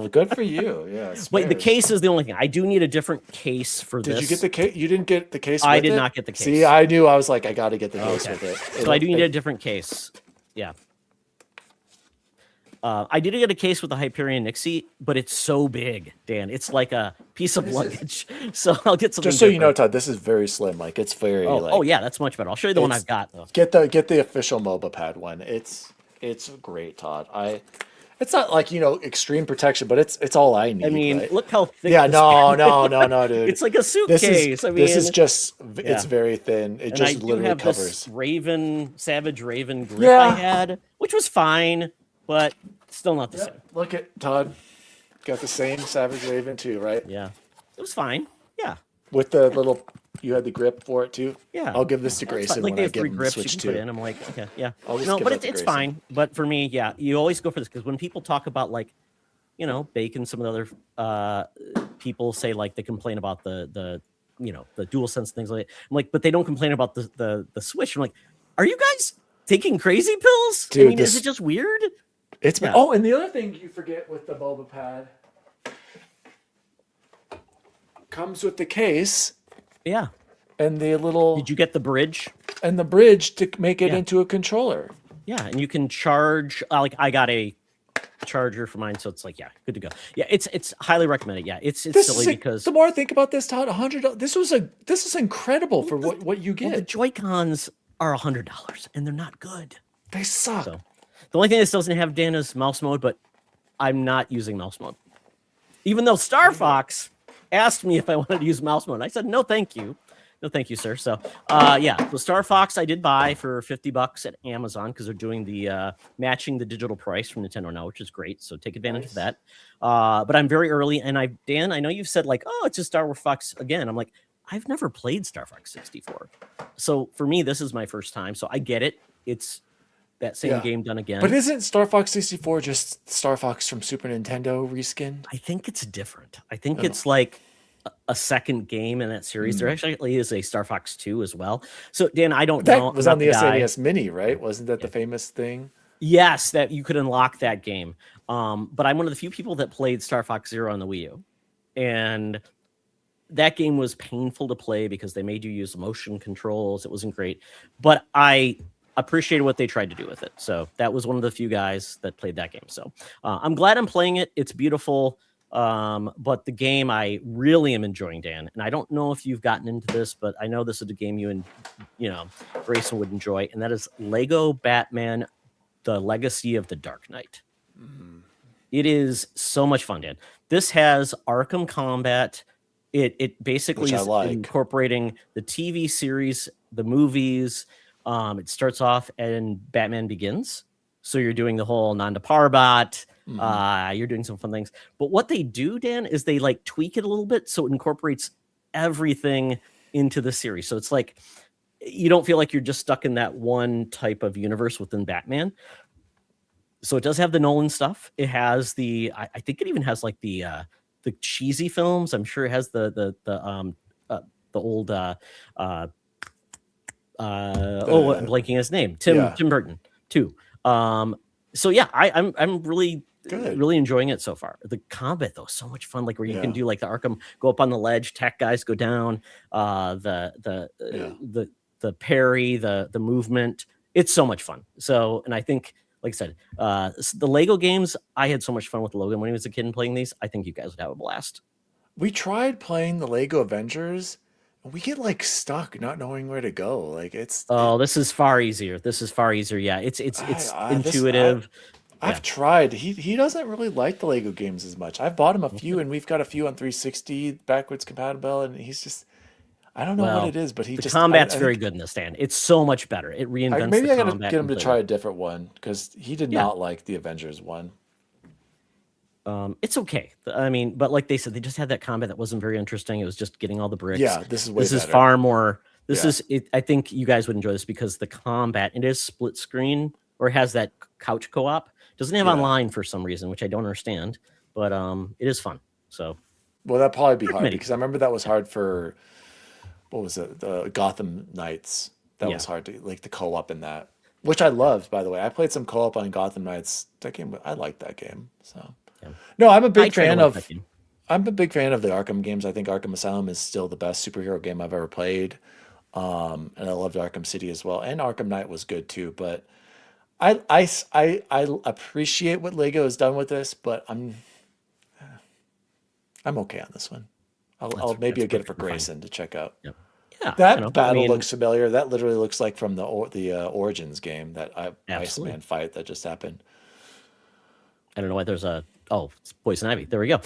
Good for you. Yeah. Wait, the spares. case is the only thing. I do need a different case for this. Did you get the case? You didn't get the case. I with did it? not get the case. See, I knew. I was like, I got to get the case Okay. with it. So I do need a different case. Yeah. I did get a case with the Hyperion Nixie, but it's so big, Dan. It's like a piece of luggage. So I'll get something. Just so you know, different. Todd, this is very slim. Like it's very. Oh yeah, that's much better. I'll show you the one I've got though. Get the official MOBA pad one. It's great, Todd. It's not like extreme protection, but it's all I need. I mean, right? look how thick. Yeah, this no, dude. It's like a suitcase. This is just it's yeah. very thin. It and just I do literally have covers. this Savage Raven grip Yeah. I had, which was fine, but still not the same. Look at Todd. Got the same Savage Raven too, right? Yeah, it was fine. Yeah. With the little You had the grip for it too. Yeah, I'll give this to that's fine. Grayson Like when they I have give 3 him the grips you Switch can put 2. in. I'm like, okay, yeah. I'll just No, give but that to it's Grayson. fine. But for me, yeah, you always go for this because when people talk about like, you know, Bacon, some of the other people say like they complain about the you know, the DualSense things like that. I'm like, but they don't complain about the Switch. I'm like, are you guys taking crazy pills? I Dude, mean, is it just weird? Yeah. Oh, and the other thing you forget with the Boba Pad comes with the case Yeah. and the little Did you get the bridge? and the bridge to make it Yeah. into a controller. Yeah, and you can charge. Like I got a charger for mine, so it's like, yeah, good to go. Yeah, it's highly recommended. Yeah, it's silly because the more I think about this, Todd, $100. This is incredible for what you get. well, the Joy-Cons are $100 and they're not good. They suck. So the only thing this doesn't have, Dan, is mouse mode, but I'm not using mouse mode. Even though Star Fox asked me if I wanted to use mouse mode, I said no, thank you. No, thank you, sir. So, yeah, the Star Fox I did buy for $50 at Amazon because they're doing the matching the digital price from Nintendo now, which is great. So take advantage of that. But I'm very early, and Dan, I know you've said like, oh, it's a Star Fox again. I'm like, I've never played Star Fox 64, so for me, this is my first time. So I get it. It's that same game done again. But isn't Star Fox 64 just Star Fox from Super Nintendo reskin? I think it's different. I think it's like a second game in that series. There actually is a Star Fox 2 as well. So Dan, I don't know. That was on the SNES Mini, right? Wasn't that the famous thing? Yes, that you could unlock that game. But I'm one of the few people that played Star Fox Zero on the Wii U. And that game was painful to play because they made you use motion controls. It wasn't great. But I appreciated what they tried to do with it. So that was one of the few guys that played that game. So I'm glad I'm playing it. It's beautiful. But the game I really am enjoying, Dan, and I don't know if you've gotten into this, but I know this is a game you and Grayson would enjoy, and that is Lego Batman: The Legacy of the Dark Knight. It is so much fun, Dan. This has Arkham combat. It basically is incorporating the TV series, the movies. It starts off and Batman Begins. So you're doing the whole Nanda Parbat. You're doing some fun things. But what they do, Dan, is they like tweak it a little bit so it incorporates everything into the series. So it's like you don't feel like you're just stuck in that one type of universe within Batman. So it does have the Nolan stuff. It has I think it even has like the cheesy films. I'm sure it has the old I'm blanking his name. Tim Burton too. So yeah, I'm really enjoying it so far. The combat though is so much fun, like where you can do like the Arkham, go up on the ledge, tech guys go down, the parry, the movement. It's so much fun. So, and I think, like I said, the Lego games, I had so much fun with Logan when he was a kid and playing these. I think you guys would have a blast. We tried playing the Lego Avengers. We get like stuck not knowing where to go. Like this is far easier. Yeah, it's intuitive. I've tried. He doesn't really like the Lego games as much. I've bought him a few, and we've got a few on 360 backwards compatible, and he's just, I don't know what it is, but the combat's very good in this, Dan. It's so much better. It reinvents maybe the I gotta combat get him to try a different one because he did not like the Avengers one. It's okay. I mean, but like they said, they just had that combat that wasn't very interesting. It was just getting all the bricks. Yeah, this is way better. This is far more. This is it. I think you guys would enjoy this because the combat, it is split screen or it has that couch co-op. Doesn't have online for some reason, which I don't understand, but it is fun. So, well, that'd probably be hard because I remember that was hard for, what was it, the Gotham Knights. That was hard to like the co-op in that, which I loved, by the way. I played some co-op on Gotham Knights. That game, I liked that game. So, no, I'm a big fan of the Arkham games. I think Arkham Asylum is still the best superhero game I've ever played, and I loved Arkham City as well. And Arkham Knight was good too, but I appreciate what Lego has done with this, but I'm okay on this one. I'll maybe get it for Grayson to check out. Yep. Yeah, that battle looks familiar. That literally looks like from the Origins game, that Iceman fight that just happened. I don't know why there's it's Poison Ivy. There we go.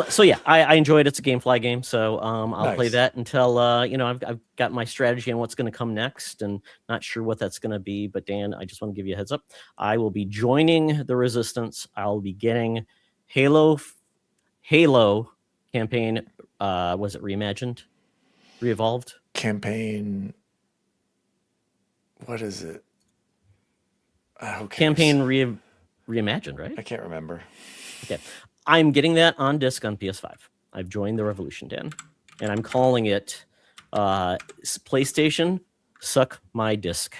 So yeah, I enjoyed it. It's a GameFly game, so I'll play that until I've got my strategy on what's going to come next, and not sure what that's going to be. But Dan, I just want to give you a heads up. I will be joining the Resistance. I'll be getting Halo campaign. Was it reimagined? Re-evolved. Campaign. What is it? Who cares? Campaign reimagined, right? I can't remember. Okay. I'm getting that on disc on PS5. I've joined the revolution, Dan, and I'm calling it PlayStation Suck My Disc.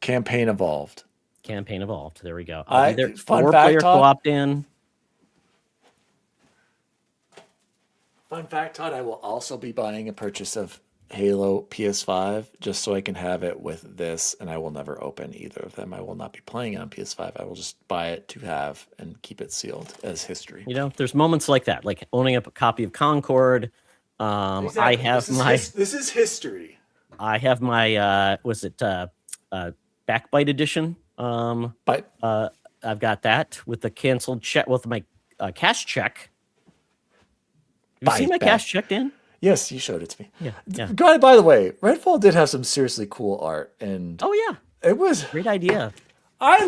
Campaign Evolved. Campaign Evolved. There we go. I'll be there. Fun 4-player fact, Todd. co-op, Dan. Fun fact, Todd, I will also be buying a purchase of Halo PS5 just so I can have it with this, and I will never open either of them. I will not be playing it on PS5. I will just buy it to have and keep it sealed as history. You know, there's moments like that, like owning up a copy of Concord. Exactly. I have this is history. I have my Backbite edition. But I've got that with the canceled check with my cash check. Have you seen my cash check, Dan? Yes, you showed it to me. Yeah. God, by the way, Redfall did have some seriously cool art, and Oh yeah, it was great idea. I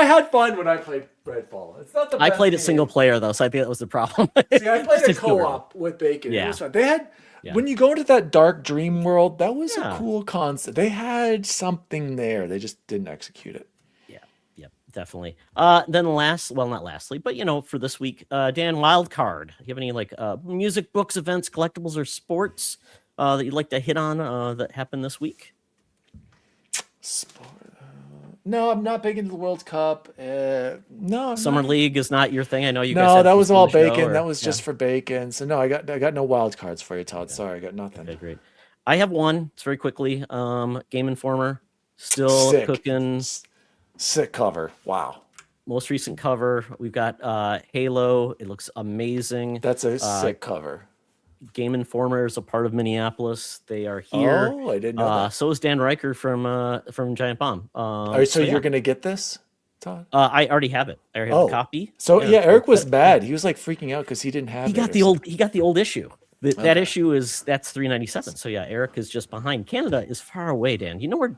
had fun when I played Redfall. It's not the I best played it game. single player though, so I think that was the problem. See, I played a Just ignore it. co-op with Bacon. Yeah. It was fun. They had Yeah. when you go into that dark dream world, that was Yeah. a cool concept. They had something there. They just didn't execute it. Yeah, definitely. Then not lastly, but for this week, Dan, wild card. Do you have any like music, books, events, collectibles, or sports that you'd like to hit on that happened this week? Sport. No, I'm not big into the World Cup. No, I'm Summer not. League is not your thing. I know you guys. No, had that was people all on the show, Bacon. or- That was yeah. just for Bacon. So no, I got no wild cards for you, Todd. Sorry, I got nothing. Okay, great. I have one. It's very quickly. Game Informer, still Sick. cooking. Sick cover. Wow. Most recent cover. We've got Halo. It looks amazing. That's a sick cover. Game Informer is a part of Minneapolis. They are here. Oh, I didn't know that. So is Dan Riker from Giant Bomb. So yeah. you're gonna get this, Todd? I already have it. I already have a copy. So yeah, Eric was but- mad. He was like freaking out because he didn't have He it. got or the old. something. He got the old issue. That Okay. issue that's $3.97. So yeah, Eric is just behind. Canada is far away, Dan. You know where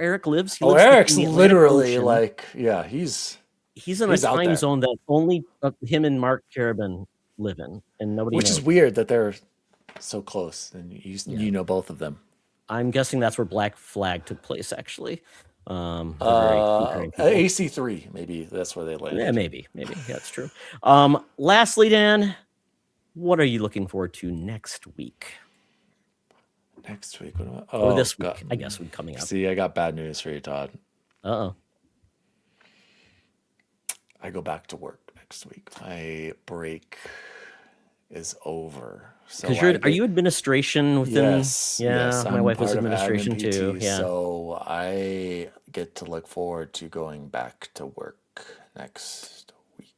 Eric lives? He lives Eric's in the Atlantic literally Ocean. like, yeah, he's in he's a out time there. zone that only him and Mark Carabin live in, and nobody which knows. is weird that they're so close, and you know both of them. I'm guessing that's where Black Flag took place, actually. They're very concurrent people. AC3, maybe that's where they landed. Yeah, maybe. Yeah, that's true. Lastly, Dan, what are you looking forward to next week? Next week, what am I? Or this week, God. I guess, week coming up. See, I got bad news for you, Todd. Uh-oh. I go back to work next week. My break is over. So Because are you administration within? Yes. Yeah, yes, my I'm wife was part of administration admin too. PT, Yeah. So I get to look forward to going back to work next week.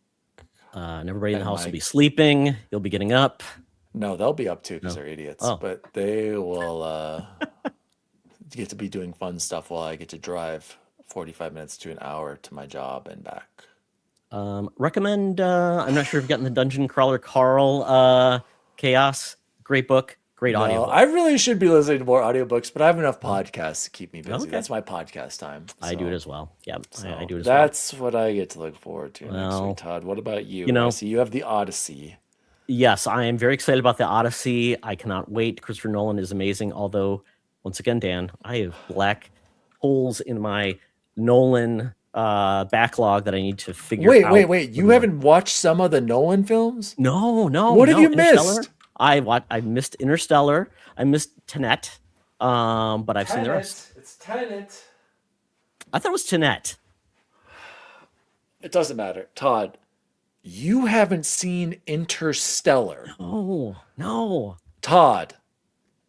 And everybody in the and house my- will be sleeping. You'll be getting up. No, they'll be up too because No. they're idiots. Oh. But they will get to be doing fun stuff while I get to drive 45 minutes to an hour to my job and back. Recommend. I'm not sure if you've gotten the Dungeon Crawler Carl Chaos. Great book. Great audio. No, I really should be listening to more audiobooks, but I have enough podcasts to keep me busy. Okay. That's my podcast time. I do so- it as well. Yeah, so I do it as well. that's what I get to look forward to next Well, week, Todd. What about you? you know- I see you have the Odyssey. Yes, I am very excited about the Odyssey. I cannot wait. Christopher Nolan is amazing. Although, once again, Dan, I have black holes in my Nolan backlog that I need to figure out. Wait. You haven't watched some of the Nolan films? No. What have you Interstellar. missed? I missed Interstellar. I missed Tenet. But I've seen the rest. It's Tenet. I thought it was Tenet. It doesn't matter. Todd, you haven't seen Interstellar. Oh no. Todd,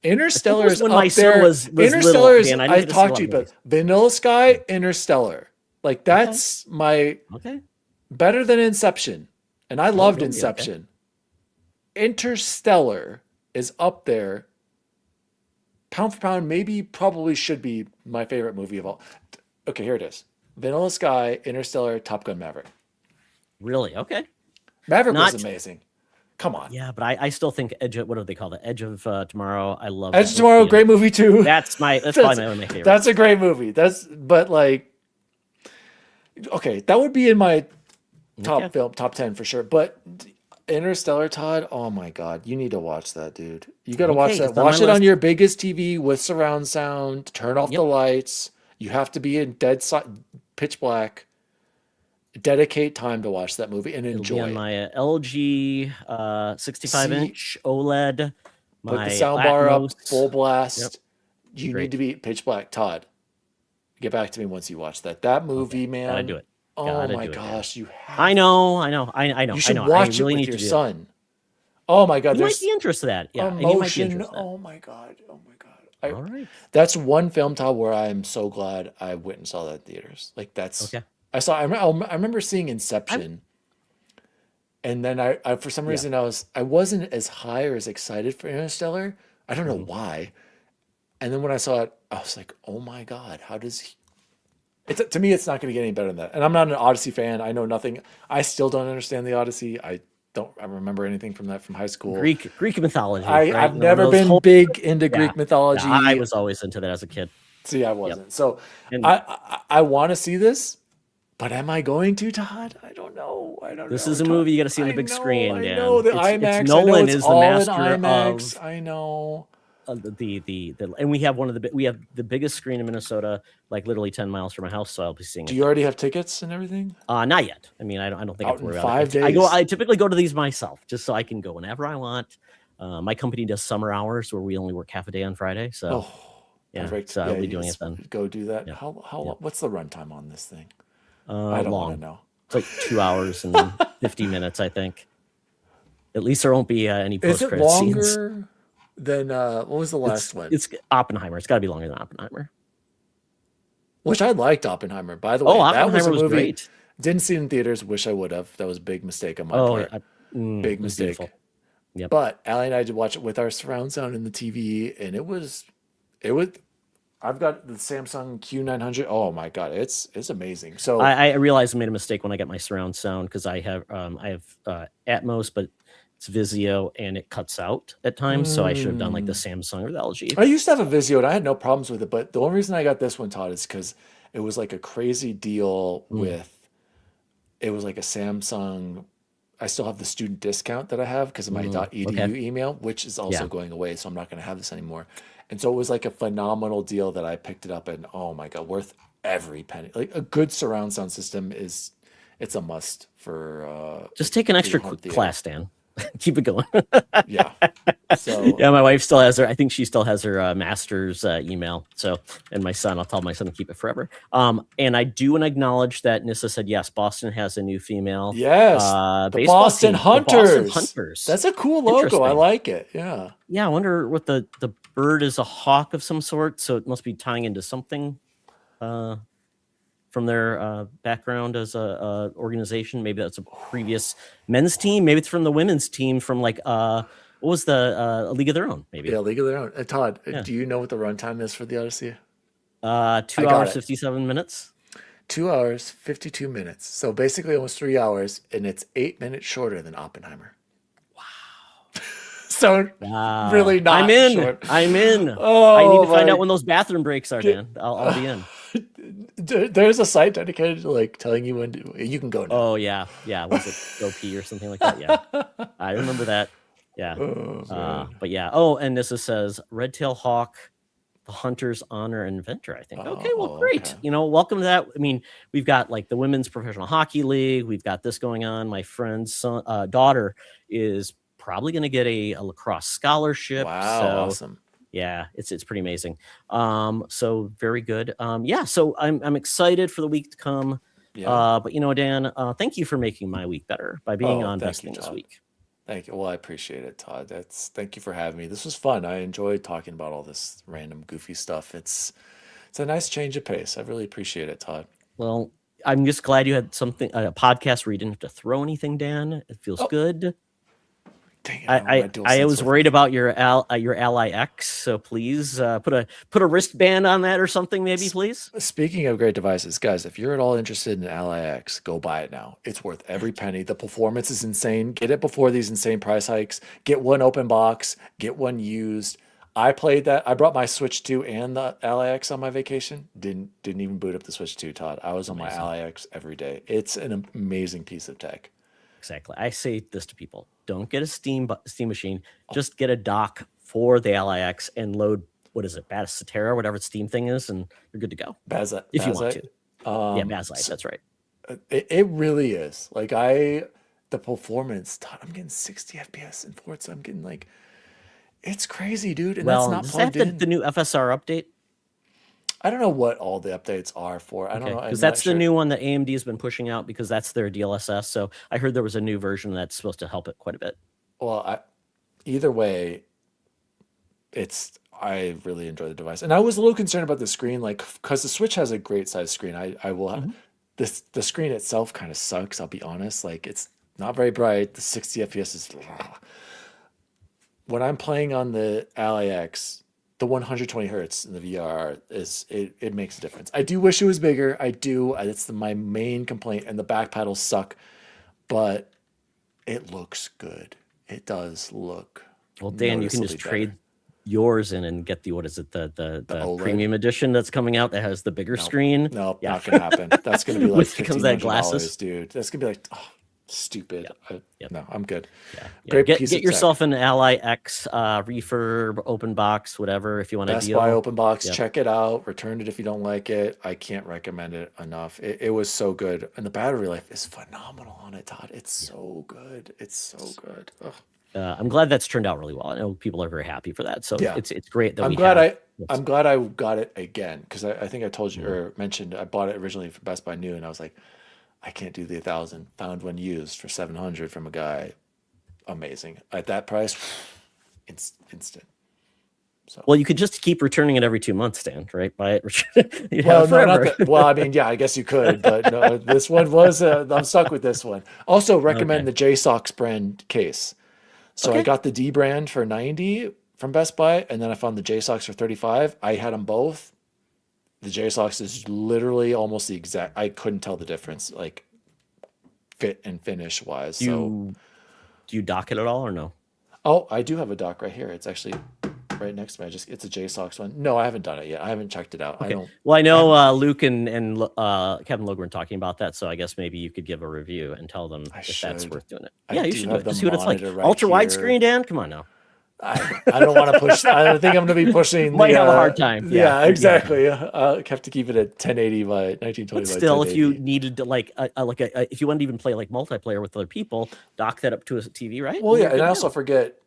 Interstellar was is when up my son there. was Interstellar little, is, Dan. I didn't I get to see a talked lot to you of about Vanilla Sky, Interstellar. Like that's my Okay. better than Inception. And I loved really? Okay. Inception. Interstellar is up there. Pound for pound, probably should be my favorite movie of all. Okay, here it is. Vanilla Sky, Interstellar, Top Gun Maverick. Really? Okay. Maverick Not- was amazing. Come on. Yeah, but I still think Edge of, what do they call it? Edge of Tomorrow. I love Edge that of Tomorrow, movie. great movie too. That's probably one of my favorites. That's a great movie. But like, okay, that would be in my top Okay. film, top 10 for sure. But Interstellar, Todd. Oh my God, you need to watch that, dude. You got to watch Okay, that. it's on my Watch it on list. your biggest TV with surround sound. Turn off the Yep, lights. You have to be in pitch black. Dedicate time to watch that movie and it'll be enjoy on it. my LG 65 See, inch OLED, put the my sound bar up, Atmos. full Yep, blast. be You need to great. be pitch black, Todd. Get back to me once you watch that. That Okay, movie, gotta do man. it. Oh Gotta my do it, Dan. gosh, you I have. know, I know, I know, You I should know. I watch it really with need your to do it. son. Oh my God, You might be there's interested in that. Yeah, and you might be emotion. interested in that. Oh my God. Oh my God. All right. That's one film, Todd, where I'm so glad I went and saw that in theaters. Like that's Okay. I remember seeing I Inception, and then I for some yeah. reason I wasn't as high or as excited for Interstellar. I don't know Mhm. why. And then when I saw it, I was like, oh my God, how does he? It's to me, it's not going to get any better than that. And I'm not an Odyssey fan. I know nothing. I still don't understand the Odyssey. I remember anything from that from high school. Greek mythology, right? I've No, never those been whole big into yeah, Greek yeah. I mythology. was always into that as a kid. See, I Yep. wasn't. So And I want to see this, but am I going to, Todd? I don't know. I don't this know, is a Todd. movie you got to see on the big screen, I know Dan. the It's IMAX. I know Nolan it's is the all in master IMAX. of I know. and we have we have the biggest screen in Minnesota, like literally 10 miles from my house, so I'll be seeing Do it you there. already have tickets and everything? Not yet. I mean, I don't think I have Out to in worry about 5 it. days? I typically go to these myself just so I can go whenever I want. My company does summer hours where we only work half a day on Friday, so Oh, yeah, perfect. so Yeah, I'll be doing it then. go do that. Yep, How yep. what's the runtime on this thing? I don't want to Long. know. It's like 2 hours and 50 minutes, I think. At least there won't be any Is post it credit scenes. longer than what was the last one? It's Oppenheimer. It's got to be longer than Oppenheimer. Which I liked Oppenheimer, by the Oh, way. That was Oppenheimer a was movie. great. Didn't see it in theaters. Wish I would have. That was a big mistake on my Oh, part. it Big was mistake. beautiful. Yep. But Allie and I did watch it with our surround sound in the TV, and it was. I've got the Samsung Q900. Oh my God, it's amazing. So I realized I made a mistake when I got my surround sound because I have Atmos, but it's Vizio and it cuts out at times. So I should have done like the Samsung or the LG. I used to have a Vizio and I had no problems with it, but the only reason I got this one, Todd, is because it was like a crazy deal Mm, with it was like a Samsung. I still have the student discount that I have because of my okay. .edu email, which is also Yeah. going away, so I'm not going to have this anymore. And so it was like a phenomenal deal that I picked it up, and oh my God, worth every penny. Like a good surround sound system it's a must Just take an for your extra home theater. class, Dan. Keep it going. Yeah. So Yeah, my wife still has her. I think she still has her master's email. So, and my son, I'll tell my son to keep it forever. And I do want to acknowledge that Nissa said yes. Boston has a new female yes, the baseball Boston team, the Boston Hunters. Hunters. That's a cool logo. I Interesting. like it. Yeah. Yeah, I wonder what the bird is. A hawk of some sort, so it must be tying into something from their background as a organization. Maybe that's a previous men's team. Maybe it's from the women's team from like what was the A League of Their Own? Maybe. Yeah, League of Their Own. Todd, Yeah. do you know what the runtime is for the Odyssey? 2 I got hours it. 57 minutes. 2 hours, 52 minutes. So basically almost 3 hours, and it's 8 minutes shorter than Oppenheimer. So Wow. really not I'm in. short. I'm in. I need Oh to find out my. when those bathroom breaks are, Dan. I'll be in. There's a site dedicated to like telling you when you can go now. Oh yeah. Yeah. Was it Go Pee or something like that? Yeah. I remember that. Yeah. Oh man. But yeah. Oh, and this says Red Tail Hawk, the Hunter's Honor Inventor, I think. Okay, well, Oh, great. okay. Welcome to that. I mean, we've got like the Women's Professional Hockey League. We've got this going on. My friend's daughter is probably going to get a lacrosse scholarship. Wow, So awesome. yeah, it's pretty amazing. So very good. Yeah, so I'm excited for the week to come. Yeah. But Dan, thank you for making my week better by being Oh, on thank Best you, Thing this Todd. week. Thank you. Well, I appreciate it, Todd. Thank you for having me. This was fun. I enjoyed talking about all this random goofy stuff. It's a nice change of pace. I really appreciate it, Todd. Well, I'm just glad you had something a podcast where you didn't have to throw anything, Dan. It feels Oh, good. dang it! I don't have my dual I sense was with worried me. about your Ally X, so please put a wristband on that or something, maybe, please. Speaking of great devices, guys, if you're at all interested in Ally X, go buy it now. It's worth every penny. The performance is insane. Get it before these insane price hikes. Get one open box. Get one used. I played that. I brought my Switch 2 and the Ally X on my vacation. Didn't even boot up the Switch 2, Todd. I was on my Amazing. Ally X every day. It's an amazing piece of tech. Exactly. I say this to people: don't get a Steam machine. Just get a dock for the LIX and load, what is it, Batacetera, whatever the Steam thing is, and you're good to go. If you want to. Yeah, Bazite. That's right. It really is. Like the performance, Todd, I'm getting 60 FPS in Forza. I'm getting like, it's crazy, dude. And that's Well, not does that plugged have in. the new FSR update? I don't know what all the updates are for. I don't Okay, know. I'm because not that's the sure. new one that AMD has been pushing out because that's their DLSS. So I heard there was a new version that's supposed to help it quite a bit. Well, either way, I really enjoy the device. And I was a little concerned about the screen, like, because the Switch has a great size screen. I will Mhm. the screen itself kind of sucks, I'll be honest. Like, it's not very bright. The 60 FPS is when I'm playing on the LAX, the 120 hertz in the VR it makes a difference. I do wish it was bigger. I do. It's my main complaint, and the back paddles suck, but it looks good. It does look Well, Dan, you can just noticeably better. trade yours in and get the, what is it, the OLED? premium edition that's coming out that has the bigger Nope. screen. Nope, Yeah. not gonna happen. That's gonna be like With comes that $1,500, glasses. dude. That's gonna be like, oh, stupid. Yep. No, I'm good. Yeah. Great Get piece of yourself tech. an Ally X refurb, open box, whatever, if you want a Best deal. Buy open box. Yep. Check it out. Return it if you don't like it. I can't recommend it enough. It was so good, and the battery life is phenomenal on it, Todd. It's so good. It's so good. Ugh. I'm glad that's turned out really well. I know people are very happy for that. So Yeah. it's great that I'm we glad have. I'm glad I got it again, because I think I told you or mentioned I bought it originally for Best Buy new, and I was like, I can't do the 1,000. Found one used for 700 from a guy. Amazing at that price. Instant. So. Well, you could just keep returning it every 2 months, Dan, right? Buy it, you Well, have it no, not forever. that. Well, I mean, yeah, I guess you could, but no, this one was. I'm stuck with this one. Also, recommend the JSOX brand case. So I got the D brand for 90 from Best Buy, and then I found the JSOX for 35. I had them both. The JSOX is literally almost the exact. I couldn't tell the difference, like fit and finish wise. Do you dock it at all or no? Oh, I do have a dock right here. It's actually right next to me. It's a JSOX one. No, I haven't done it yet. I haven't checked it out. Okay. I don't. Well, I know Luke and Kevin Logan were talking about that, so I guess maybe you could give a review and tell them if that's worth doing it. Yeah, you should do it. Just see what it's like. Right Ultra here. widescreen, Dan. Come on now. I don't want to push. I don't think I'm going to be pushing. Might have a hard time. Yeah, exactly. I have to keep it at 1080 by 1920. But still, if you needed to if you wanted to even play like multiplayer with other people, dock that up to a TV, right? Well, yeah, and I also forget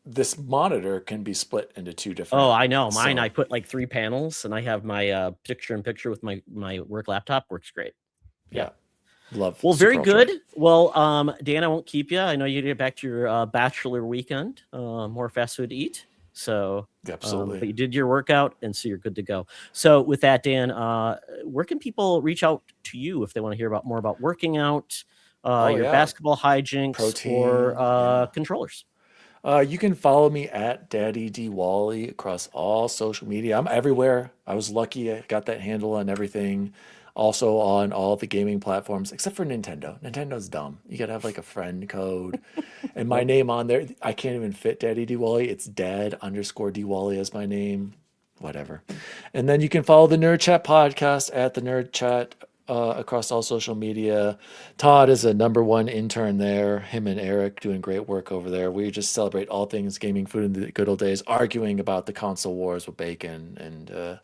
this monitor can be split into two different. Oh, I know. Mine, I put like 3 panels, and I have my picture-in-picture with my work laptop. Works great. Yeah. Love. Well, very good. Well, Dan, I won't keep you. I know you get back to your bachelor weekend, more fast food to eat. So absolutely, but you did your workout, and so you're good to go. So with that, Dan, where can people reach out to you if they want to hear more about working out, your basketball hijinks, protein, or controllers? You can follow me at DaddyDWally across all social media. I'm everywhere. I was lucky I got that handle on everything. Also on all the gaming platforms, except for Nintendo. Nintendo's dumb. You gotta have like a friend code. And my name on there, I can't even fit DaddyDWally. It's Dad_DWally as my name. Whatever. And then you can follow the Nerd Chat podcast at the Nerd Chat across all social media. Todd is a #1 intern there. Him and Eric doing great work over there. We just celebrate all things gaming, food in the good old days, arguing about the console wars with Bacon. And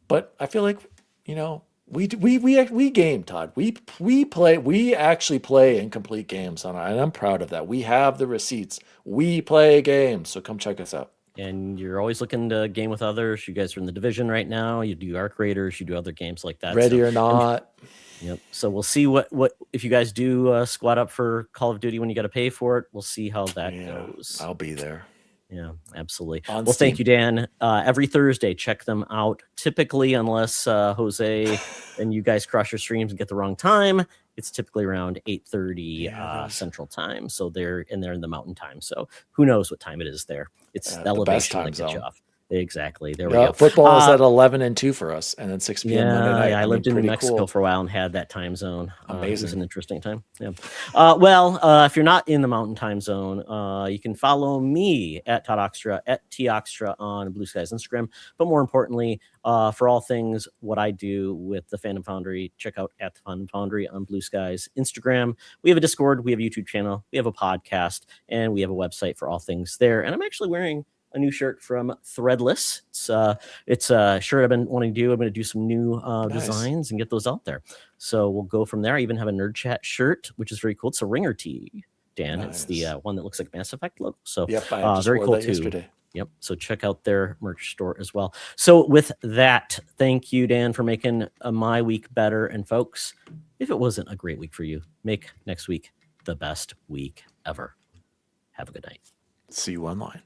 but I feel like, we game, Todd. We actually play and complete games and I'm proud of that. We have the receipts. We play games, so come check us out. And you're always looking to game with others. You guys are in the division right now. You do Arc Raiders. You do other games like that. Ready or not. Yep. So we'll see what if you guys do squad up for Call of Duty when you got to pay for it. We'll see how that goes. I'll be there. Yeah, absolutely. On well, Steam. Thank you, Dan. Every Thursday, check them out. Typically, unless Jose and you guys cross your streams and get the wrong time, it's typically around 8:30 Central Time. So they're in the Mountain Time. So who knows what time it is there? It's the elevation that gets you off. Exactly. There we Yeah, go. football is at 11 and 2 for us, and then 6 p.m. Monday Yeah, night. I I mean, lived in New pretty Mexico cool. for a while and had that time zone. It was an Amazing. interesting time. Yeah. If you're not in the Mountain Time Zone, you can follow me at Todd Oxtra, at Toxtra on Blue Skies Instagram. But more importantly, for all things what I do with the Fandom Foundry, check out at the Fandom Foundry on Blue Skies Instagram. We have a Discord, we have a YouTube channel, we have a podcast, and we have a website for all things there. And I'm actually wearing a new shirt from Threadless. It's a shirt I've been wanting to do. I'm going to do some new designs and get those out there. So we'll go from there. I even have a Nerd Chat shirt, which is very cool. It's a Ringer tee, Dan. Nice. It's the one that looks like Mass Effect logo. So yep, I just very wore cool that too. Yesterday. Yep. So check out their merch store as well. So with that, thank you, Dan, for making my week better. And folks, if it wasn't a great week for you, make next week the best week ever. Have a good night. See you online.